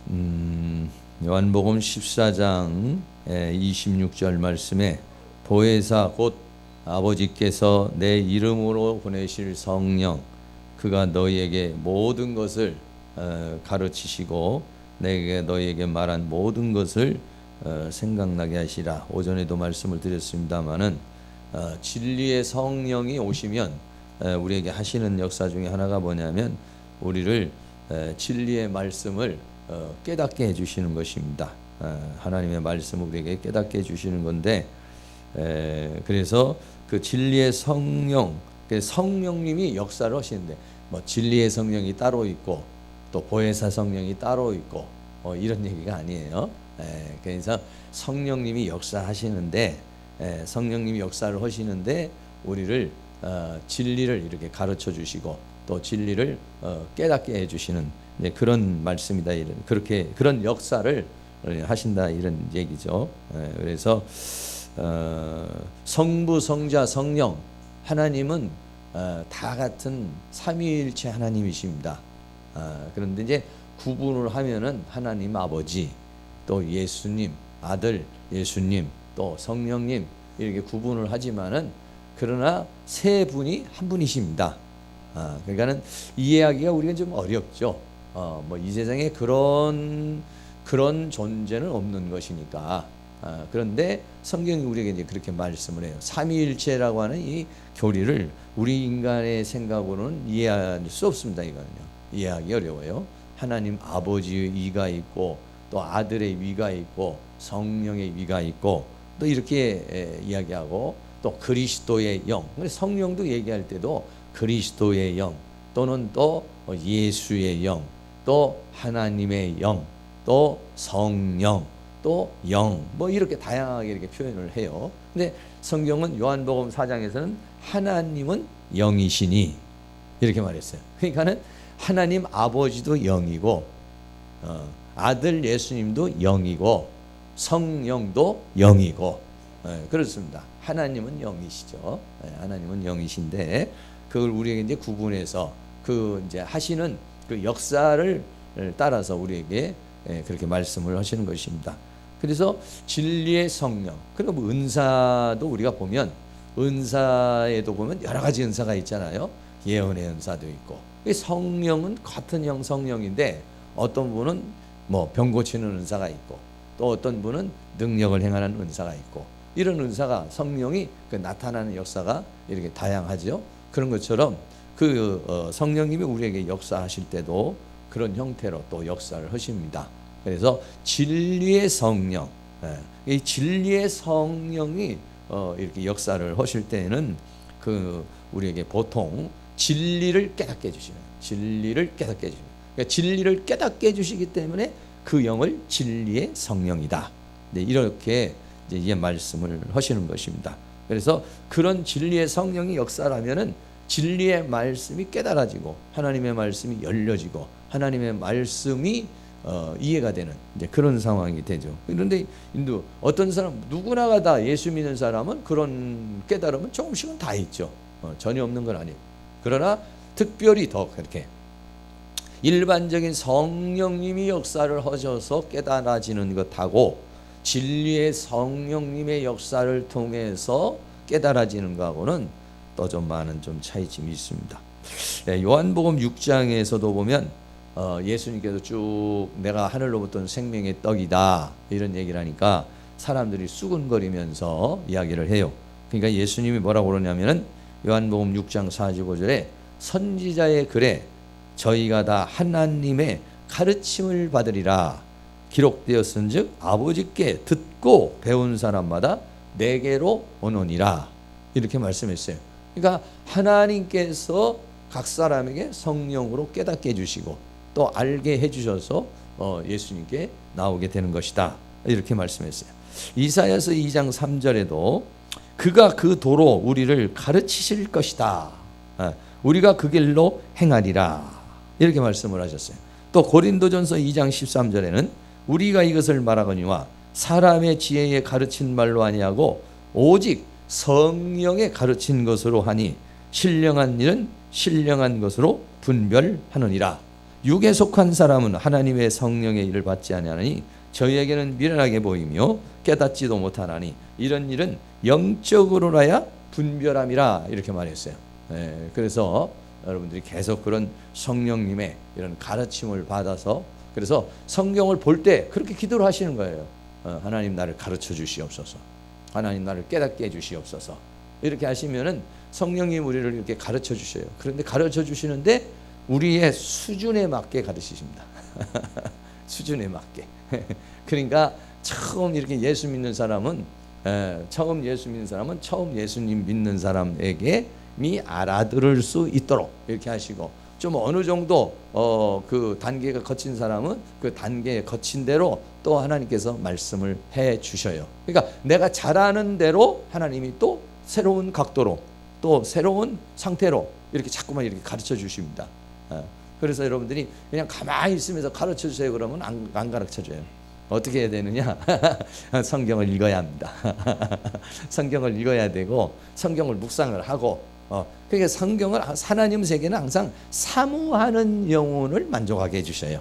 요한복음 14장 26절 말씀에 보혜사 곧 아버지께서 내 이름으로 보내실 성령 그가 너희에게 모든 것을 가르치시고 내게 너희에게 말한 모든 것을 생각나게 하시라. 오전에도 말씀을 드렸습니다마는 진리의 성령이 오시면 우리에게 하시는 역사 중에 하나가 뭐냐면 우리를 진리의 말씀을 깨닫게 해주시는 것입니다. 하나님의 말씀을 우리에게 깨닫게 해주시는 건데 그래서 그 진리의 성령, 성령님이 역사를 하시는데 뭐 진리의 성령이 따로 있고 또 보혜사 성령이 따로 있고 이런 얘기가 아니에요. 그래서 성령님이 역사하시는데 성령님이 역사를 하시는데 우리를 진리를 이렇게 가르쳐 주시고 또 진리를 깨닫게 해주시는 그런 말씀이다. 그렇게 그런 역사를 하신다 이런 얘기죠. 그래서 성부, 성자, 성령 하나님은 다 같은 삼위일체 하나님이십니다. 그런데 이제 구분을 하면은 하나님 아버지, 또 예수님, 아들 예수님, 또 성령님 이렇게 구분을 하지만은 그러나 세 분이 한 분이십니다. 그러니까는 이해하기가 우리가 좀 어렵죠. 뭐 이 세상에 그런 존재는 없는 것이니까. 그런데 성경이 우리에게 이제 그렇게 말씀을 해요. 삼위일체라고 하는 이 교리를 우리 인간의 생각으로는 이해할 수 없습니다. 이거는요. 이해하기 어려워요. 하나님 아버지의 위가 있고 또 아들의 위가 있고 성령의 위가 있고 또 이렇게 이야기하고 또 그리스도의 영, 성령도 얘기할 때도 그리스도의 영 또는 또 예수의 영, 또 하나님의 영, 또 성령, 또 영, 뭐 이렇게 다양하게 이렇게 표현을 해요. 근데 성경은 요한복음 4장에서는 하나님은 영이시니 이렇게 말했어요. 그러니까는 하나님 아버지도 영이고 아들 예수님도 영이고 성령도 영이고 그렇습니다. 하나님은 영이시죠. 하나님은 영이신데 그걸 우리에게 이제 구분해서 그 이제 하시는 그 역사를 따라서 우리에게 그렇게 말씀을 하시는 것입니다. 그래서 진리의 성령, 그리고 뭐 은사도 우리가 보면 은사에도 보면 여러 가지 은사가 있잖아요. 예언의 은사도 있고 성령은 같은 형 성령인데 어떤 분은 뭐 병 고치는 은사가 있고 또 어떤 분은 능력을 행하는 은사가 있고 이런 은사가 성령이 나타나는 역사가 이렇게 다양하죠. 그런 것처럼 그 성령님이 우리에게 역사하실 때도 그런 형태로 또 역사를 하십니다. 그래서 진리의 성령, 이 진리의 성령이 이렇게 역사를 하실 때는 그 우리에게 보통 진리를 깨닫게 해주시는, 진리를 깨닫게 해주시는, 그러니까 진리를 깨닫게 해주시기 때문에 그 영을 진리의 성령이다. 네, 이렇게 이제 말씀을 하시는 것입니다. 그래서 그런 진리의 성령이 역사라면은 진리의 말씀이 깨달아지고 하나님의 말씀이 열려지고 하나님의 말씀이 이해가 되는 이제 그런 상황이 되죠. 그런데 어떤 사람 누구나가 다 예수 믿는 사람은 그런 깨달음은 조금씩은 다 있죠. 전혀 없는 건 아니에요. 그러나 특별히 더 그렇게 일반적인 성령님이 역사를 하셔서 깨달아지는 것하고 진리의 성령님의 역사를 통해서 깨달아지는 것하고는 또 좀 많은 좀 차이점이 있습니다. 요한복음 6장에서도 보면 예수님께서 쭉 내가 하늘로부터 생명의 떡이다 이런 얘기를 하니까 사람들이 수군거리면서 이야기를 해요. 그러니까 예수님이 뭐라고 그러냐면은 요한복음 6장 45절에 선지자의 글에 저희가 다 하나님의 가르침을 받으리라 기록되었은즉 아버지께 듣고 배운 사람마다 내게로 오노니라 이렇게 말씀했어요. 그러니까 하나님께서 각 사람에게 성령으로 깨닫게 해주시고 또 알게 해주셔서 예수님께 나오게 되는 것이다 이렇게 말씀했어요. 이사야서 2장 3절에도 그가 그 도로 우리를 가르치실 것이다. 우리가 그 길로 행하리라 이렇게 말씀을 하셨어요. 또 고린도전서 2장 13절에는 우리가 이것을 말하거니와 사람의 지혜에 가르친 말로 아니하고 오직 성령에 가르친 것으로 하니 신령한 일은 신령한 것으로 분별하느니라. 육에 속한 사람은 하나님의 성령의 일을 받지 아니하니 저희에게는 미련하게 보이며 깨닫지도 못하나니 이런 일은 영적으로라야 분별함이라 이렇게 말했어요. 그래서 여러분들이 계속 그런 성령님의 이런 가르침을 받아서 그래서 성경을 볼 때 그렇게 기도를 하시는 거예요. 하나님 나를 가르쳐 주시옵소서. 하나님 나를 깨닫게 해 주시옵소서. 이렇게 하시면은 성령님 우리를 이렇게 가르쳐 주셔요. 그런데 가르쳐 주시는데 우리의 수준에 맞게 가르치십니다. 수준에 맞게. 그러니까 처음 이렇게 예수 믿는 사람은 처음 예수님 믿는 사람에게 알아들을 수 있도록 이렇게 하시고 좀 어느 정도 그 단계가 거친 사람은 그 단계에 거친 대로 또 하나님께서 말씀을 해 주셔요. 그러니까 내가 잘하는 대로 하나님이 또 새로운 각도로 또 새로운 상태로 이렇게 자꾸만 이렇게 가르쳐 주십니다. 그래서 여러분들이 그냥 가만히 있으면서 가르쳐 주세요 그러면 안 가르쳐 줘요. 어떻게 해야 되느냐? 성경을 읽어야 합니다. 성경을 읽어야 되고 성경을 묵상을 하고 그러니까 성경을 하나님 세계는 항상 사모하는 영혼을 만족하게 해주셔요.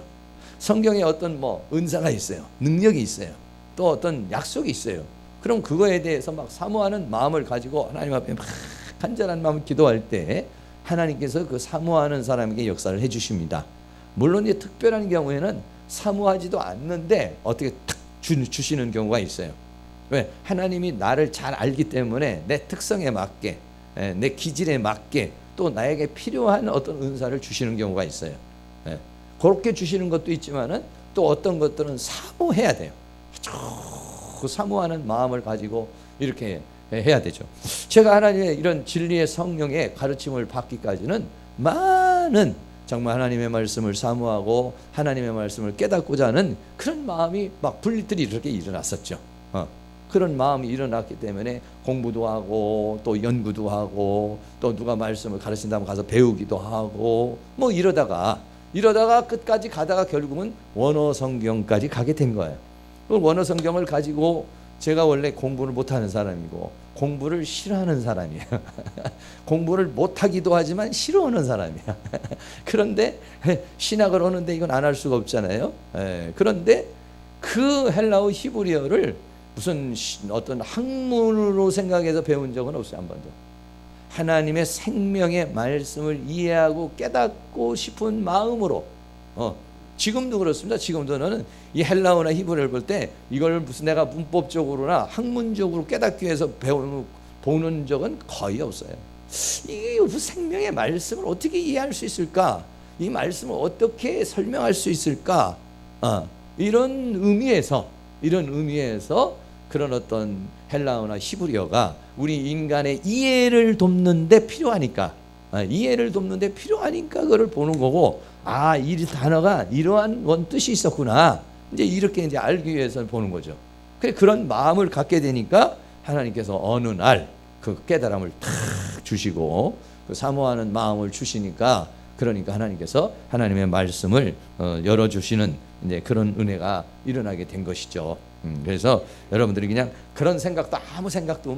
성경에 어떤 은사가 있어요. 능력이 있어요. 또 어떤 약속이 있어요. 그럼 그거에 대해서 막 사모하는 마음을 가지고 하나님 앞에 막 간절한 마음을 기도할 때 하나님께서 그 사모하는 사람에게 역사를 해주십니다. 물론 이제 특별한 경우에는 사모하지도 않는데 어떻게 탁 주시는 경우가 있어요. 왜? 하나님이 나를 잘 알기 때문에 내 특성에 맞게 내 기질에 맞게 또 나에게 필요한 어떤 은사를 주시는 경우가 있어요. 그렇게 주시는 것도 있지만은 또 어떤 것들은 사모해야 돼요. 그 사모하는 마음을 가지고 이렇게 해야 되죠. 제가 하나님의 이런 진리의 성령의 가르침을 받기까지는 많은 정말 하나님의 말씀을 사모하고 하나님의 말씀을 깨닫고자 하는 그런 마음이 막 분리들이 이렇게 일어났었죠. 그런 마음이 일어났기 때문에 공부도 하고 또 연구도 하고 또 누가 말씀을 가르친다면 가서 배우기도 하고 이러다가 끝까지 가다가 결국은 원어 성경까지 가게 된 거예요. 그 원어 성경을 가지고 제가 원래 공부를 못하는 사람이고 공부를 싫어하는 사람이에요. 공부를 못하기도 하지만 싫어하는 사람이야. 그런데 신학을 하는데 이건 안 할 수가 없잖아요. 그런데 그 헬라어 히브리어를 무슨 어떤 학문으로 생각해서 배운 적은 없어요. 한 번도. 하나님의 생명의 말씀을 이해하고 깨닫고 싶은 마음으로 지금도 그렇습니다. 지금도 저는 이 헬라어나 히브리어를 볼 때 이걸 무슨 내가 문법적으로나 학문적으로 깨닫기 위해서 보는 적은 거의 없어요. 이게 무슨 생명의 말씀을 어떻게 이해할 수 있을까? 이 말씀을 어떻게 설명할 수 있을까? 이런 의미에서 그런 어떤 헬라어나 히브리어가 우리 인간의 이해를 돕는 데 필요하니까 그거를 보는 거고 이 단어가 이러한 뜻이 있었구나. 이렇게 알기 위해서 보는 거죠. 그런 마음을 갖게 되니까 하나님께서 어느 날 그 깨달음을 탁 주시고 그 사모하는 마음을 주시니까 그러니까 하나님께서 하나님의 말씀을 열어주시는 그런 은혜가 일어나게 된 것이죠. 그래서 여러분들이 그냥 그런 생각도 아무 생각도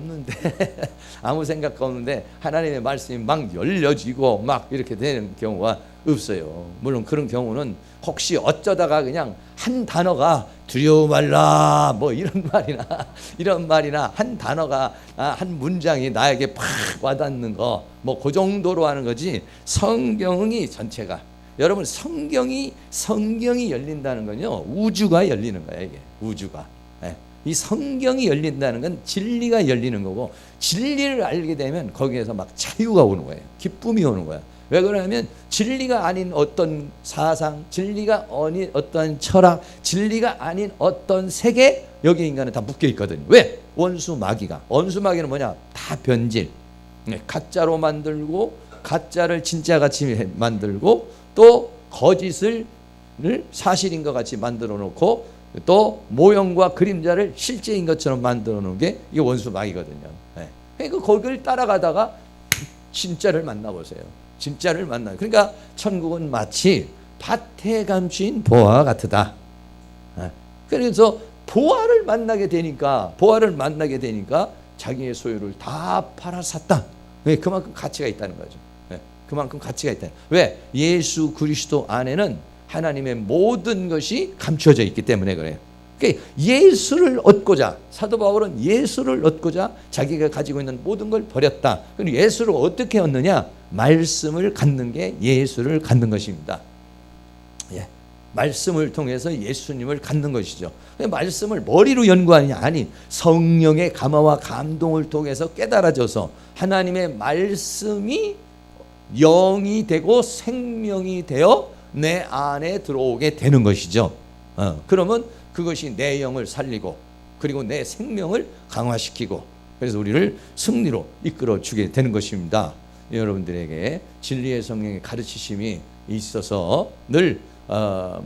없는데 하나님의 말씀이 막 열려지고 막 이렇게 되는 경우가 없어요. 물론 그런 경우는 혹시 어쩌다가 그냥 한 단어가 두려워 말라 이런 말이나 한 단어가 한 문장이 나에게 팍 와닿는 거 그 정도로 하는 거지 성경이 전체가 여러분 성경이 열린다는 건요 우주가 열리는 거예요. 이게 우주가 이 성경이 열린다는 건 진리가 열리는 거고 진리를 알게 되면 거기에서 막 자유가 오는 거예요. 기쁨이 오는 거야. 왜 그러냐면 진리가 아닌 어떤 사상, 진리가 아닌 어떤 철학, 진리가 아닌 어떤 세계 여기 인간은 다 묶여 있거든요. 왜? 원수마귀는 뭐냐? 다 변질. 가짜로 만들고 가짜를 진짜같이 만들고 또 거짓을 사실인 것 같이 만들어 놓고 또 모형과 그림자를 실제인 것처럼 만들어 놓은 게 이게 원수마귀거든요. 그러니까 거기를 따라가다가 진짜를 만나보세요. 그러니까 천국은 마치 밭에 감추인 보화와 같으다. 그래서 보화를 만나게 되니까 자기의 소유를 다 팔아 샀다. 그만큼 가치가 있다는 거죠. 그만큼 가치가 있다. 왜? 예수 그리스도 안에는 하나님의 모든 것이 감춰져 있기 때문에 그래요. 그러니까 예수를 얻고자, 사도 바울은 예수를 얻고자 자기가 가지고 있는 모든 걸 버렸다. 그럼 예수를 어떻게 얻느냐? 말씀을 갖는 게 예수를 갖는 것입니다. 예. 말씀을 통해서 예수님을 갖는 것이죠. 말씀을 머리로 연구하느냐? 아니, 성령의 감화와 감동을 통해서 깨달아져서 하나님의 말씀이 영이 되고 생명이 되어 내 안에 들어오게 되는 것이죠. 그러면 그것이 내 영을 살리고 그리고 내 생명을 강화시키고 그래서 우리를 승리로 이끌어 주게 되는 것입니다. 여러분들에게 진리의 성령의 가르치심이 있어서 늘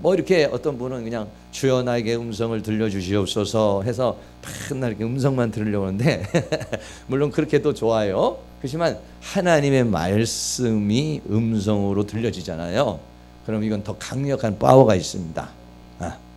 뭐 이렇게 어떤 분은 그냥 주여 나에게 음성을 들려주시옵소서 해서 맨날 이렇게 음성만 들으려고 하는데 물론 그렇게도 좋아요. 그렇지만 하나님의 말씀이 음성으로 들려지잖아요. 그럼 이건 더 강력한 파워가 있습니다.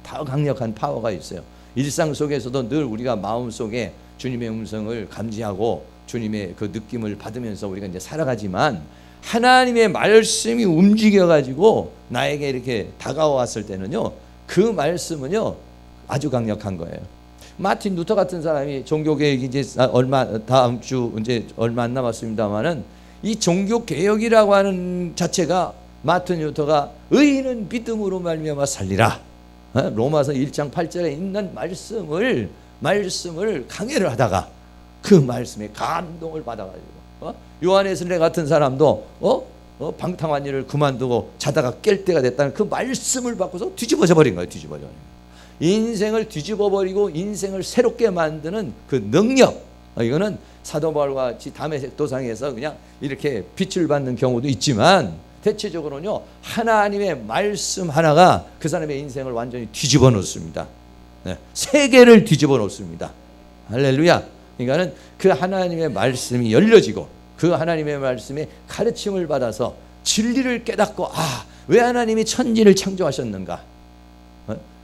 더 강력한 파워가 있어요. 일상 속에서도 늘 우리가 마음속에 주님의 음성을 감지하고 주님의 그 느낌을 받으면서 우리가 이제 살아가지만 하나님의 말씀이 움직여가지고 나에게 이렇게 다가왔을 때는요, 그 말씀은요 아주 강력한 거예요. 마틴 루터 같은 사람이 종교개혁이 이제 다음 주 이제 얼마 안 남았습니다만은 이 종교개혁이라고 하는 자체가 마틴 루터가 의인은 믿음으로 말미암아 살리라, 로마서 1장 8절에 있는 말씀을 강해를 하다가 그 말씀에 감동을 받아가지고 요한에슬레 같은 사람도 방탕한 일을 그만두고 자다가 깰 때가 됐다는 그 말씀을 받고서 뒤집어져 버린 거예요. 뒤집어져 버린 거예요. 인생을 뒤집어 버리고 인생을 새롭게 만드는 그 능력, 이거는 사도 바울과 같이 다메섹 도상에서 그냥 이렇게 빛을 받는 경우도 있지만 대체적으로는요 하나님의 말씀 하나가 그 사람의 인생을 완전히 뒤집어 놓습니다. 세계를 뒤집어 놓습니다. 할렐루야. 그러니까는 그 하나님의 말씀이 열려지고 그 하나님의 말씀에 가르침을 받아서 진리를 깨닫고 왜 하나님이 천지를 창조하셨는가?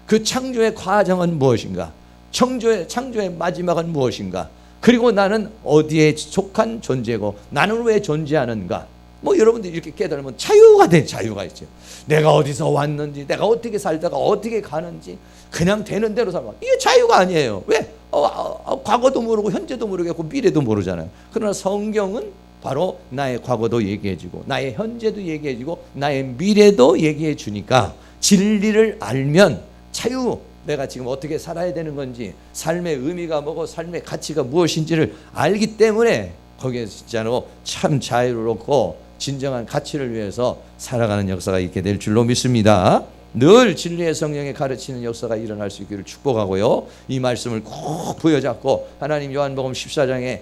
그 창조의 과정은 무엇인가? 창조의 마지막은 무엇인가? 그리고 나는 어디에 속한 존재고 나는 왜 존재하는가? 뭐 여러분들이 이렇게 깨달으면 자유가 있죠. 내가 어디서 왔는지, 내가 어떻게 살다가 어떻게 가는지 그냥 되는 대로 살아. 이게 자유가 아니에요. 왜? 과거도 모르고 현재도 모르겠고 미래도 모르잖아요. 그러나 성경은 바로 나의 과거도 얘기해주고 나의 현재도 얘기해주고 나의 미래도 얘기해 주니까 진리를 알면 내가 지금 어떻게 살아야 되는 건지, 삶의 의미가 뭐고 삶의 가치가 무엇인지를 알기 때문에 거기에 진짜로 참 자유롭고 진정한 가치를 위해서 살아가는 역사가 있게 될 줄로 믿습니다. 늘 진리의 성령에 가르치는 역사가 일어날 수 있기를 축복하고요. 이 말씀을 꼭 부여잡고 하나님 요한복음 14장에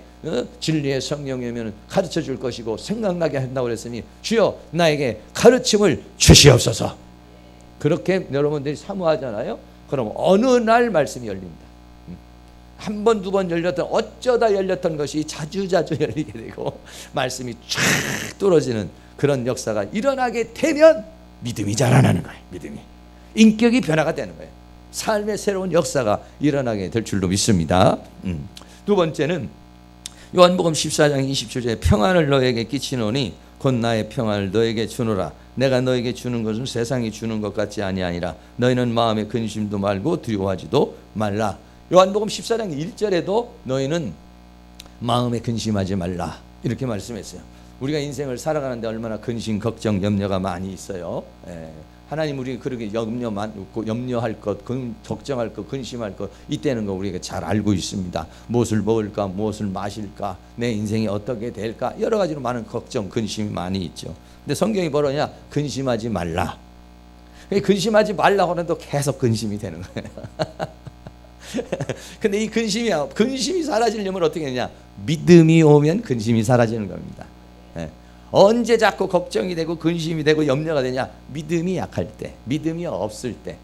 진리의 성령이면 가르쳐 줄 것이고 생각나게 한다고 그랬으니 주여 나에게 가르침을 주시옵소서. 그렇게 여러분들이 사모하잖아요. 그럼 어느 날 말씀이 열립니다. 한 번, 두 번 열렸던, 어쩌다 열렸던 것이 자주자주 열리게 되고 말씀이 쫙 뚫어지는 그런 역사가 일어나게 되면 믿음이 자라나는 거예요. 믿음이. 인격이 변화가 되는 거예요. 삶의 새로운 역사가 일어나게 될 줄로 믿습니다. 두 번째는 요한복음 14장 27절에 평안을 너에게 끼치노니 곧 나의 평안을 너에게 주노라. 내가 너에게 주는 것은 세상이 주는 것 같지 아니하니라. 너희는 마음에 근심도 말고 두려워하지도 말라. 요한복음 14장 1절에도 너희는 마음에 근심하지 말라 이렇게 말씀했어요. 우리가 인생을 살아가는데 얼마나 근심, 걱정, 염려가 많이 있어요. 하나님 우리 그렇게 염려할 것, 걱정할 것, 근심할 것 이때는 거 우리가 잘 알고 있습니다. 무엇을 먹을까, 무엇을 마실까, 내 인생이 어떻게 될까 여러 가지로 많은 걱정, 근심이 많이 있죠. 근데 성경이 뭐라냐? 근심하지 말라. 근심하지 말라고 하는데 계속 근심이 되는 거예요. 근데 이 근심이 사라지려면 어떻게 되냐? 믿음이 오면 근심이 사라지는 겁니다. 언제 자꾸 걱정이 되고 근심이 되고 염려가 되냐? 믿음이 약할 때, 믿음이 없을 때,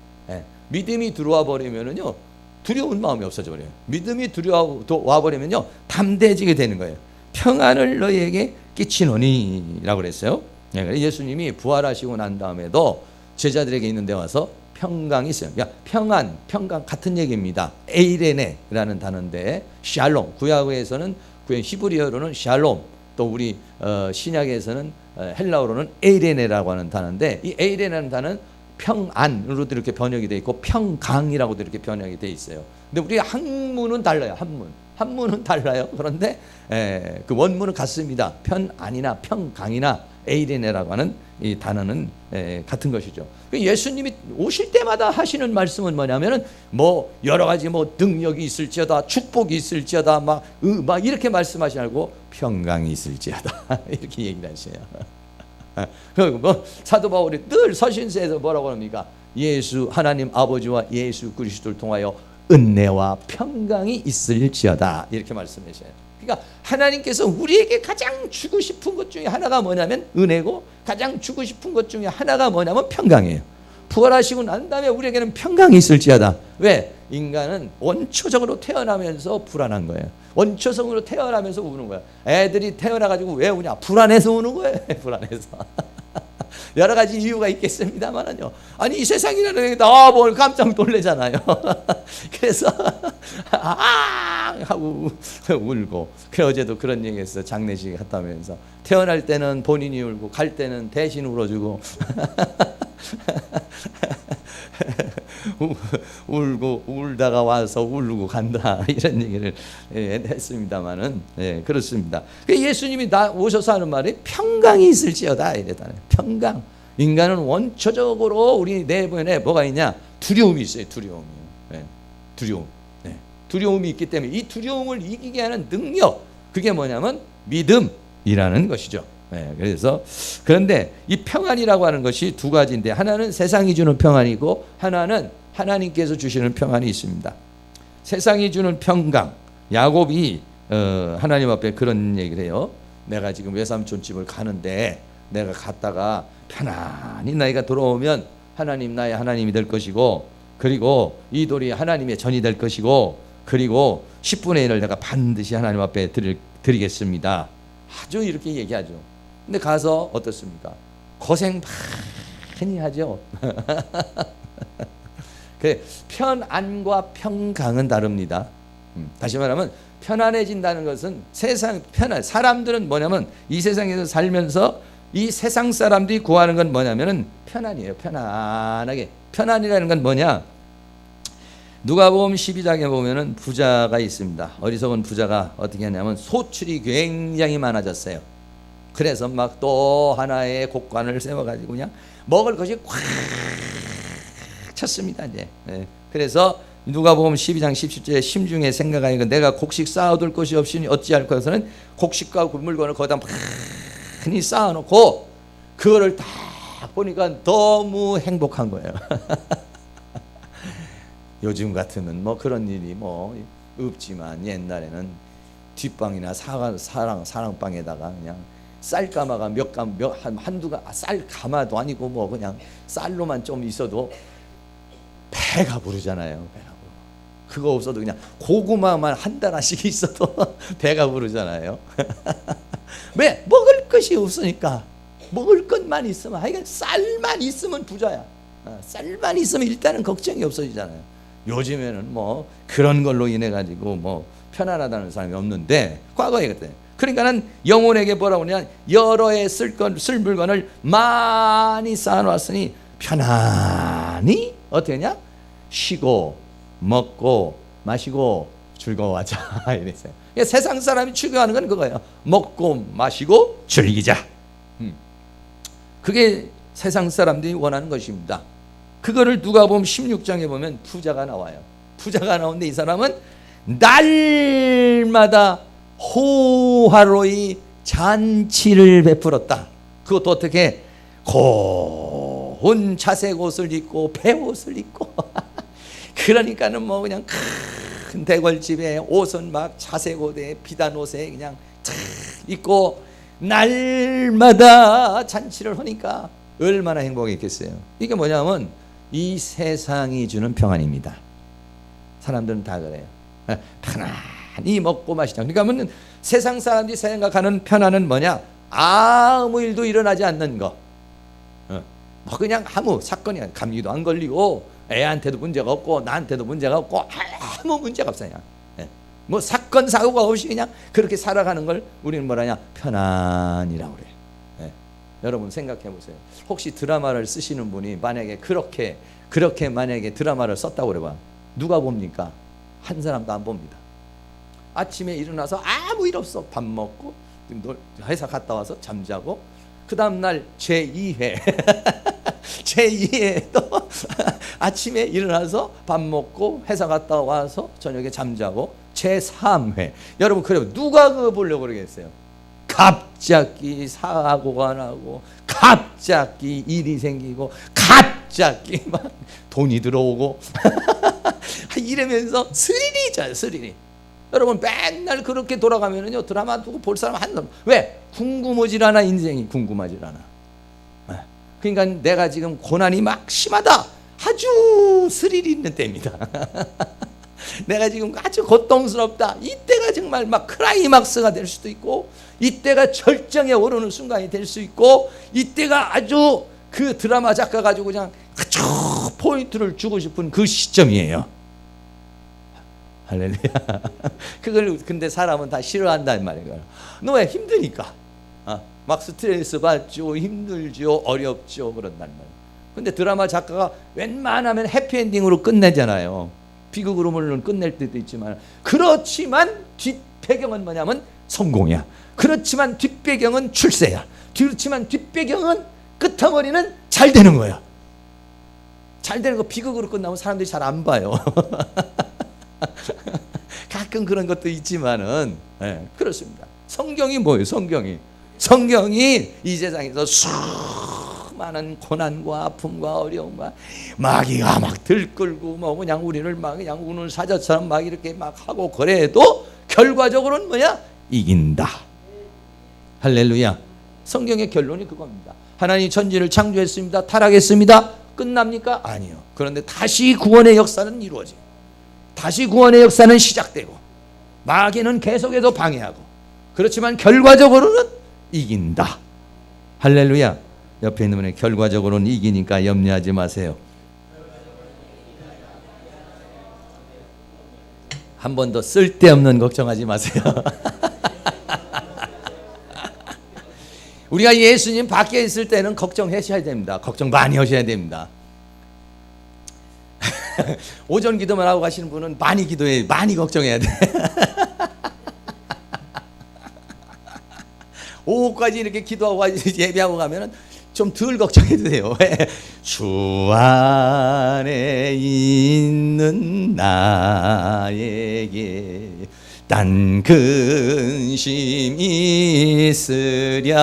믿음이 들어와 버리면은요 두려운 마음이 없어져 버려요. 믿음이 들어와 버리면요 담대해지게 되는 거예요. 평안을 너희에게 끼치노니라고 그랬어요. 예수님이 부활하시고 난 다음에도 제자들에게 있는데 와서 평강이 있어요. 평안 같은 얘기입니다. 에이레네라는 단어인데 샬롬, 구약에서는 히브리어로는 샬롬, 또 우리 신약에서는 헬라어로는 에이레네라고 하는 단어인데 이 에이레네라는 단어는 평안으로도 이렇게 번역이 돼 있고 평강이라고도 이렇게 번역이 돼 있어요. 근데 우리 한문은 달라요. 한문은 달라요. 그런데 그 원문은 같습니다. 편안이나 평강이나 에이레네라고 하는 이 단어는 같은 것이죠. 예수님이 오실 때마다 하시는 말씀은 뭐냐면은 뭐 여러 가지 뭐 능력이 있을지어다, 축복이 있을지어다, 막 이렇게 말씀하시지 않고 평강이 있을지어다 이렇게 얘기를 하셔요. 그리고 뭐 사도 바울이 늘 서신서에서 뭐라고 합니까? 예수 하나님 아버지와 예수 그리스도를 통하여 은혜와 평강이 있을지어다 이렇게 말씀하셔요. 그러니까 하나님께서 우리에게 가장 주고 싶은 것 중에 하나가 뭐냐면 은혜고, 가장 주고 싶은 것 중에 하나가 뭐냐면 평강이에요. 부활하시고 난 다음에 우리에게는 평강이 있을지어다. 왜? 인간은 원초적으로 태어나면서 불안한 거예요. 원초적으로 태어나면서 우는 거야. 애들이 태어나가지고 왜 우냐? 불안해서 우는 거예요. 불안해서. 여러 가지 이유가 있겠습니다만은요. 아니 이 세상이라는 게 나와보면 깜짝 놀래잖아요. 그래서 하고 울고. 그래 어제도 그런 얘기했어요. 장례식 갔다면서 태어날 때는 본인이 울고 갈 때는 대신 울어주고 울고 울다가 와서 울고 간다 이런 얘기를 했습니다만은 그렇습니다. 예수님이 오셔서 하는 말이 평강이 있을지어다 이랬잖아요. 평강. 인간은 원초적으로 우리 내면에 뭐가 있냐? 두려움이 있어요. 두려움이. 두려움. 두려움이 있기 때문에 이 두려움을 이기게 하는 능력, 그게 뭐냐면 믿음이라는 것이죠. 그래서 그런데 이 평안이라고 하는 것이 두 가지인데, 하나는 세상이 주는 평안이고 하나는 하나님께서 주시는 평안이 있습니다. 세상이 주는 평강, 야곱이 하나님 앞에 그런 얘기를 해요. 내가 지금 외삼촌 집을 가는데 내가 갔다가 편안히 나이가 돌아오면 하나님 나의 하나님이 될 것이고, 그리고 이 돌이 하나님의 전이 될 것이고, 그리고 10분의 1을 내가 반드시 하나님 앞에 드리겠습니다. 아주 이렇게 얘기하죠. 근데 가서 어떻습니까? 고생 많이 하죠. 편안과 평강은 다릅니다. 다시 말하면 편안해진다는 것은 사람들은 뭐냐면 이 세상에서 살면서 이 세상 사람들이 구하는 건 뭐냐면은 편안이에요. 편안하게. 편안이라는 건 뭐냐? 누가복음 12장에 보면은 부자가 있습니다. 어리석은 부자가 어떻게 하냐면 소출이 굉장히 많아졌어요. 그래서 막 또 하나의 곡관을 세워가지고 그냥 먹을 것이 꽉 찼습니다. 이제. 그래서 누가복음 12장 17절에 심중에 생각하니까 내가 곡식 쌓아둘 것이 없으니 어찌할 것은 곡식과 물건을 거기다 많이 쌓아놓고 그거를 딱 보니까 너무 행복한 거예요. 요즘 같으면 뭐 그런 일이 뭐 없지만 옛날에는 뒷방이나 사랑방에다가 그냥 쌀가마가 한두 쌀 가마도 아니고 뭐 그냥 쌀로만 좀 있어도 배가 부르잖아요. 배가 부르. 그거 없어도 그냥 고구마만 한 달씩 있어도 배가 부르잖아요. 왜? 먹을 것이 없으니까. 먹을 것만 있으면, 하여간 쌀만 있으면 부자야. 쌀만 있으면 일단은 걱정이 없어지잖아요. 요즘에는 뭐 그런 걸로 인해 가지고 뭐 편안하다는 사람이 없는데 과거에 그때. 그러니까는 영혼에게 뭐라고 하냐? 여러 해 쓸 물건을 많이 쌓아놨으니 편안히 어떻게 하냐? 쉬고 먹고 마시고 즐거워하자 이랬어요. 그러니까 세상 사람이 추구하는 건 그거예요. 먹고 마시고 즐기자. 그게 세상 사람들이 원하는 것입니다. 그거를 누가복음 16장에 보면 부자가 나와요. 부자가 나오는데 이 사람은 날마다 호화로이 잔치를 베풀었다. 그것도 어떻게? 고운 자색 옷을 입고 배옷을 입고 그러니까는 뭐 그냥 큰 대궐집에 옷은 막 자색 옷에 비단 옷에 그냥 입고 날마다 잔치를 하니까 얼마나 행복했겠어요. 이게 뭐냐면 이 세상이 주는 평안입니다. 사람들은 다 그래요. 편안히 먹고 마시자. 그러니까 세상 사람들이 생각하는 편안은 뭐냐? 아무 일도 일어나지 않는 거. 뭐 그냥 아무 사건이 감기도 안 걸리고 애한테도 문제가 없고 나한테도 문제가 없고 아무 문제가 없어요. 뭐 사건 사고가 없이 그냥 그렇게 살아가는 걸 우리는 뭐라냐? 편안이라고 그래요. 여러분 생각해 보세요. 혹시 드라마를 쓰시는 분이 만약에 그렇게 만약에 드라마를 썼다고 그래봐. 누가 봅니까? 한 사람도 안 봅니다. 아침에 일어나서 아무 일 없어. 밥 먹고 회사 갔다 와서 잠자고 그 다음날 제2회 제2회 또 아침에 일어나서 밥 먹고 회사 갔다 와서 저녁에 잠자고 제3회. 여러분 그래요. 누가 그거 보려고 그러겠어요? 갑자기 사고가 나고 갑자기 일이 생기고 갑자기 막 돈이 들어오고 이러면서 스릴이 있잖아요. 스릴이. 여러분 맨날 그렇게 돌아가면은요 드라마 두고 볼 사람 한 놈. 왜? 궁금하질 않아. 인생이 궁금하질 않아. 그러니까 내가 지금 고난이 막 심하다. 아주 스릴이 있는 때입니다. 내가 지금 아주 고통스럽다. 이때가 정말 막 클라이막스가 될 수도 있고 이때가 절정에 오르는 순간이 될 수 있고 이때가 아주 그 드라마 작가 가지고 그냥 아주 포인트를 주고 싶은 그 시점이에요. 할렐루야. 그걸 근데 사람은 다 싫어한단 말이에요. 너 왜 힘드니까. 막 스트레스 받죠. 힘들죠. 어렵죠. 그런단 말이에요. 근데 드라마 작가가 웬만하면 해피엔딩으로 끝내잖아요. 비극으로 물론 끝낼 때도 있지만 그렇지만 뒷배경은 뭐냐면 성공이야. 그렇지만 뒷배경은 출세야. 그렇지만 뒷배경은 끝머리는 잘 되는 거야. 잘 되는 거 비극으로 끝나면 사람들이 잘 안 봐요. 가끔 그런 것도 있지만은 그렇습니다. 성경이 뭐예요? 성경이 이 세상에서 수많은 고난과 아픔과 어려움과 마귀가 막 들끓고 뭐 그냥 우리를 막 그냥 우는 사자처럼 막 이렇게 막 하고 그래도 결과적으로는 뭐야? 이긴다. 할렐루야. 성경의 결론이 그겁니다. 하나님이 천지를 창조했습니다. 타락했습니다. 끝납니까? 아니요. 그런데 다시 구원의 역사는 이루어져요. 다시 구원의 역사는 시작되고 마귀는 계속해서 방해하고 그렇지만 결과적으로는 이긴다. 할렐루야. 옆에 있는 분의 결과적으로는 이기니까 염려하지 마세요. 한 번 더 쓸데없는 걱정하지 마세요. 우리가 예수님 밖에 있을 때는 걱정하셔야 됩니다. 걱정 많이 하셔야 됩니다. 오전 기도만 하고 가시는 분은 많이 기도해, 많이 걱정해야 돼. 오후까지 이렇게 기도하고 예배하고 가면은 좀 덜 걱정해도 돼요. 주 안에 있는 나에게 딴 근심 있으랴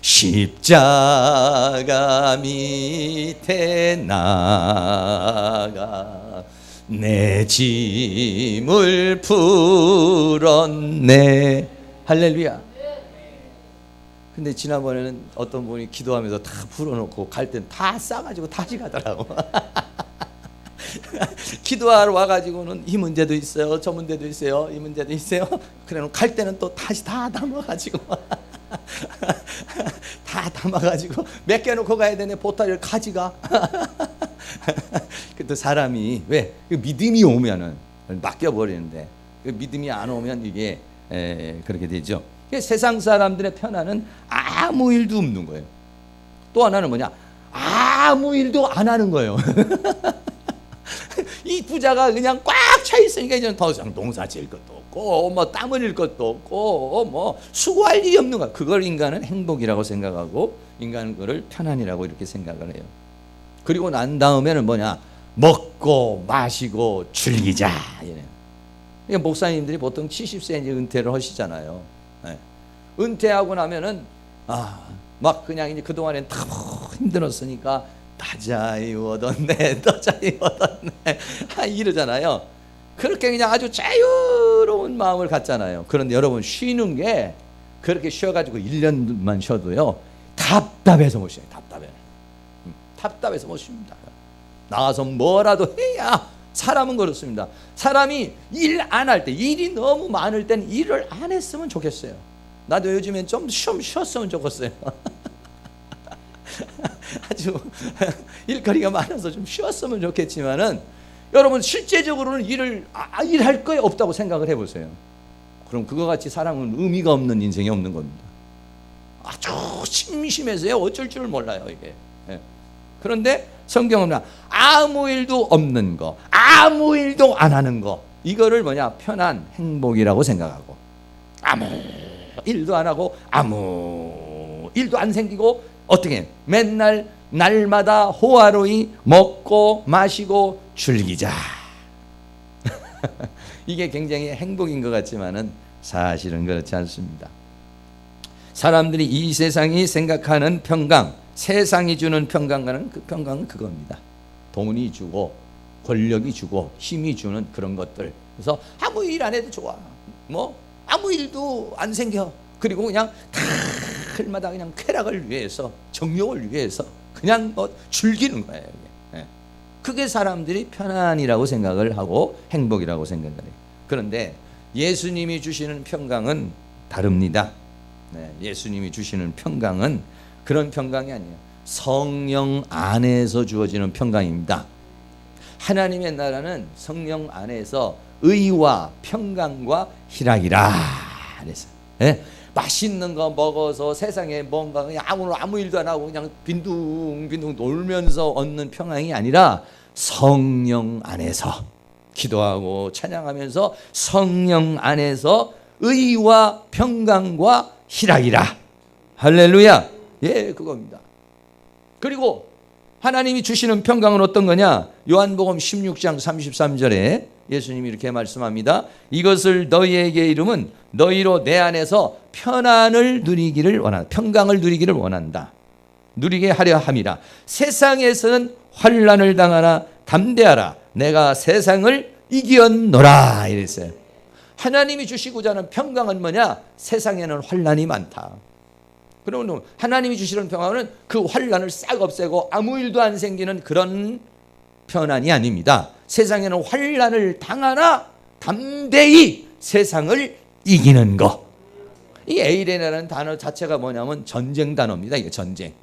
십자가 밑에 나가 내 짐을 풀었네. 할렐루야. 근데 지난번에는 어떤 분이 기도하면서 다 풀어놓고 갈 땐 다 싸가지고 다시 가더라고. 기도하러 와가지고는 이 문제도 있어요, 저 문제도 있어요, 이 문제도 있어요. 그래놓고 갈 때는 또 다시 다 담아가지고 다 담아가지고 몇 개 놓고 가야 되네. 보따리를 가지가. 근데 사람이 왜 믿음이 오면은 맡겨버리는데 그 믿음이 안 오면 이게 그렇게 되죠. 세상 사람들의 편안은 아무 일도 없는 거예요. 또 하나는 뭐냐? 아무 일도 안 하는 거예요. 이 부자가 그냥 꽉 차 있으니까 이제 더 이상 농사 지을 것도 없고 뭐 땀 흘릴 것도 없고 뭐 수고할 일이 없는 거야. 그걸 인간은 행복이라고 생각하고 인간은 그걸 편안이라고 이렇게 생각을 해요. 그리고 난 다음에는 뭐냐? 먹고 마시고 즐기자. 그러니까 목사님들이 보통 70세 이제 은퇴를 하시잖아요. 은퇴하고 나면은 막 그냥 이제 그동안엔 다 힘들었으니까 다자이 얻었네, 더자이 얻었네 이러잖아요. 그렇게 그냥 아주 자유로운 마음을 갖잖아요. 그런데 여러분 쉬는 게 그렇게 쉬어가지고 1년만 쉬어도요 답답해서 못 쉬어요. 답답해서 못 쉽니다. 나가서 뭐라도 해야 사람은 그렇습니다. 사람이 일 안 할 때, 일이 너무 많을 땐 일을 안 했으면 좋겠어요. 나도 요즘엔 좀 쉬었으면 좋겠어요. 아주 일거리가 많아서 좀 쉬었으면 좋겠지만은 여러분 실제적으로는 일할 거 없다고 생각을 해보세요. 그럼 그거 같이 사람은 의미가 없는 인생이 없는 겁니다. 아주 심심해서요 어쩔 줄 몰라요 이게. 예. 그런데 성경은 아무 일도 없는 거, 아무 일도 안 하는 거, 이거를 뭐냐 편한 행복이라고 생각하고, 아무 일도 안 하고 아무 일도 안 생기고 어떻게 맨날 날마다 호화로이 먹고 마시고 즐기자. 이게 굉장히 행복인 것 같지만은 사실은 그렇지 않습니다. 사람들이 이 세상이 생각하는 평강, 세상이 주는 평강과는 그 평강은 그겁니다. 돈이 주고 권력이 주고 힘이 주는 그런 것들. 그래서 아무 일 안 해도 좋아. 뭐 아무 일도 안 생겨. 그리고 그냥 달마다 그냥 쾌락을 위해서, 정욕을 위해서 그냥 뭐 즐기는 거예요. 이게. 그게 사람들이 편안이라고 생각을 하고 행복이라고 생각을 해요. 그런데 예수님이 주시는 평강은 다릅니다. 예수님이 주시는 평강은 그런 평강이 아니에요. 성령 안에서 주어지는 평강입니다. 하나님의 나라는 성령 안에서 의와 평강과 희락이라 그래서 맛있는 거 먹어서 세상에 뭔가 그냥 아무 일도 안 하고 그냥 빈둥빈둥 놀면서 얻는 평강이 아니라 성령 안에서 기도하고 찬양하면서 성령 안에서 의와 평강과 희락이라. 할렐루야. 예, 그겁니다. 그리고 하나님이 주시는 평강은 어떤 거냐? 요한복음 16장 33절에 예수님이 이렇게 말씀합니다. 이것을 너희에게 이름은 너희로 내 안에서 편안을 누리기를 원한다. 평강을 누리기를 원한다. 누리게 하려 함이라. 세상에서는 환난을 당하나 담대하라. 내가 세상을 이기었노라 이랬어요. 하나님이 주시고자 하는 평강은 뭐냐? 세상에는 환난이 많다. 그러면 하나님이 주시는 평강은 그 환난을 싹 없애고 아무 일도 안 생기는 그런 편안이 아닙니다. 세상에는 환난을 당하나 담대히 세상을 이기는 거. 이 에이레나라는 단어 자체가 뭐냐면 전쟁 단어입니다. 이게 전쟁.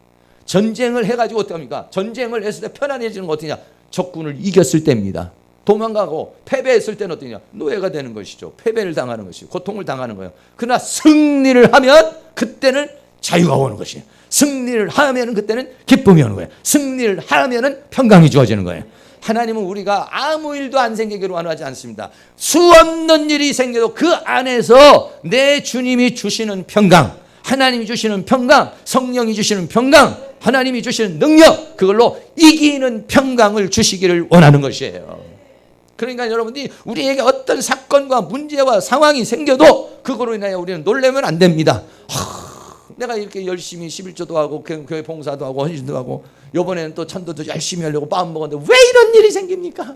전쟁을 해가지고 어떡합니까? 전쟁을 했을 때 편안해지는 건 어떠냐? 적군을 이겼을 때입니다. 도망가고 패배했을 때는 어떠냐? 노예가 되는 것이죠. 패배를 당하는 것이죠. 고통을 당하는 거예요. 그러나 승리를 하면 그때는 자유가 오는 것이에요. 승리를 하면 그때는 기쁨이 오는 거예요. 승리를 하면 평강이 주어지는 거예요. 하나님은 우리가 아무 일도 안 생기기를 원하지 않습니다. 수없는 일이 생겨도 그 안에서 내 주님이 주시는 평강, 하나님이 주시는 평강, 성령이 주시는 평강, 하나님이 주시는 능력, 그걸로 이기는 평강을 주시기를 원하는 것이에요. 그러니까 여러분들이 우리에게 어떤 사건과 문제와 상황이 생겨도 그거로 인하여 우리는 놀라면 안 됩니다. 내가 이렇게 열심히 11조도 하고 교회 봉사도 하고 헌신도 하고 이번에는 또 천도도 열심히 하려고 마음 먹었는데 왜 이런 일이 생깁니까?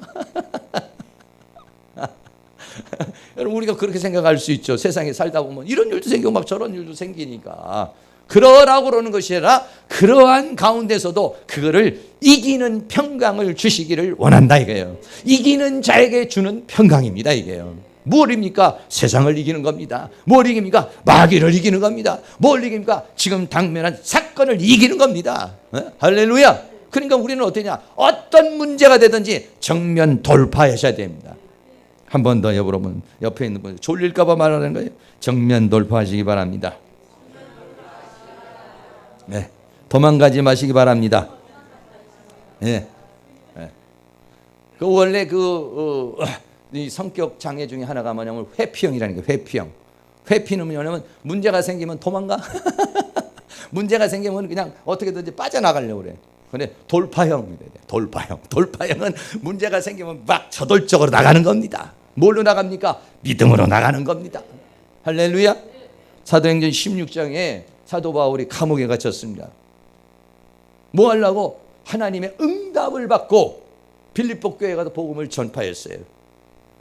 여러분 우리가 그렇게 생각할 수 있죠. 세상에 살다 보면 이런 일도 생기고 막 저런 일도 생기니까 그러라고 그러는 것이 아니라 그러한 가운데서도 그거를 이기는 평강을 주시기를 원한다 이거예요. 이기는 자에게 주는 평강입니다 이게요. 무엇입니까? 세상을 이기는 겁니다. 뭘 이깁니까? 마귀를 이기는 겁니다. 뭘 이깁니까? 지금 당면한 사건을 이기는 겁니다. 할렐루야. 그러니까 우리는 어떠냐? 어떤 문제가 되든지 정면 돌파하셔야 됩니다. 한 번 더 여러분 옆에 있는 분 졸릴까 봐 말하는 거예요. 정면 돌파하시기 바랍니다. 네, 도망가지 마시기 바랍니다. 네. 네. 그 원래 이 성격 장애 중에 하나가 뭐냐면 회피형이라는 게 회피형. 회피는 뭐냐면 문제가 생기면 도망가. 문제가 생기면 그냥 어떻게든지 빠져나가려고 그래. 근데 돌파형이 돼요. 돌파형. 돌파형은 문제가 생기면 막 저돌적으로 나가는 겁니다. 뭘로 나갑니까? 믿음으로 나가는 겁니다. 할렐루야. 사도행전 16장에 사도 바울이 감옥에 갇혔습니다. 뭐 하려고? 하나님의 응답을 받고 빌립보 교회에 가서 복음을 전파했어요.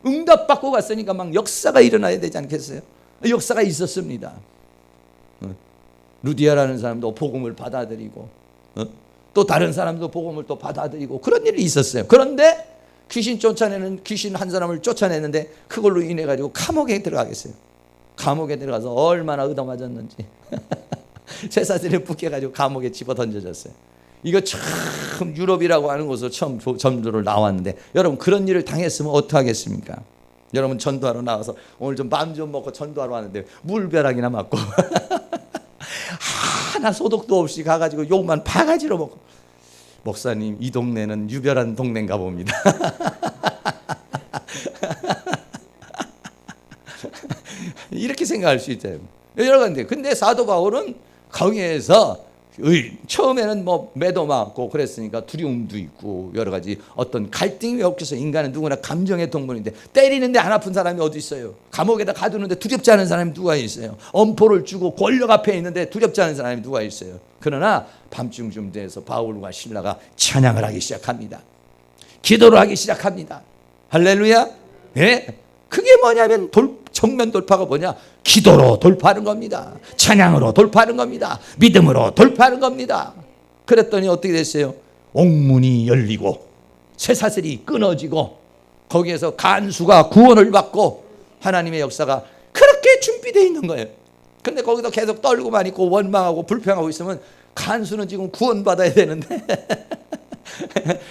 응답받고 갔으니까 막 역사가 일어나야 되지 않겠어요? 역사가 있었습니다. 루디아라는 사람도 복음을 받아들이고 또 다른 사람도 복음을 또 받아들이고 그런 일이 있었어요. 그런데 귀신 한 사람을 쫓아냈는데 그걸로 인해 가지고 감옥에 들어가겠어요. 감옥에 들어가서 얼마나 얻어맞았는지 쇠사슬에 묶여가지고 감옥에 집어 던져졌어요. 이거 참 유럽이라고 하는 곳으로 처음 전도를 나왔는데 여러분 그런 일을 당했으면 어떡하겠습니까? 여러분 전도하러 나와서 오늘 좀 마음 좀 먹고 전도하러 왔는데 물벼락이나 맞고 하나 소독도 없이 가가지고 욕만 바가지로 먹고, 목사님 이 동네는 유별한 동네인가 봅니다. 이렇게 생각할 수 있어요. 여러 가지. 근데 사도 바울은 거기에서 처음에는 뭐 매도 맞고 그랬으니까 두려움도 있고 여러 가지 어떤 갈등이 엮여서, 인간은 누구나 감정의 동물인데 때리는데 안 아픈 사람이 어디 있어요? 감옥에다 가두는데 두렵지 않은 사람이 누가 있어요? 엄포를 주고 권력 앞에 있는데 두렵지 않은 사람이 누가 있어요? 그러나 밤중쯤 돼서 바울과 실라가 찬양을 하기 시작합니다. 기도를 하기 시작합니다. 할렐루야. 예? 그게 뭐냐면 정면 돌파가 뭐냐? 기도로 돌파하는 겁니다. 찬양으로 돌파하는 겁니다. 믿음으로 돌파하는 겁니다. 그랬더니 어떻게 됐어요? 옥문이 열리고 쇠사슬이 끊어지고 거기에서 간수가 구원을 받고 하나님의 역사가 그렇게 준비되어 있는 거예요. 근데 거기서 계속 떨고만 있고 원망하고 불평하고 있으면 간수는 지금 구원받아야 되는데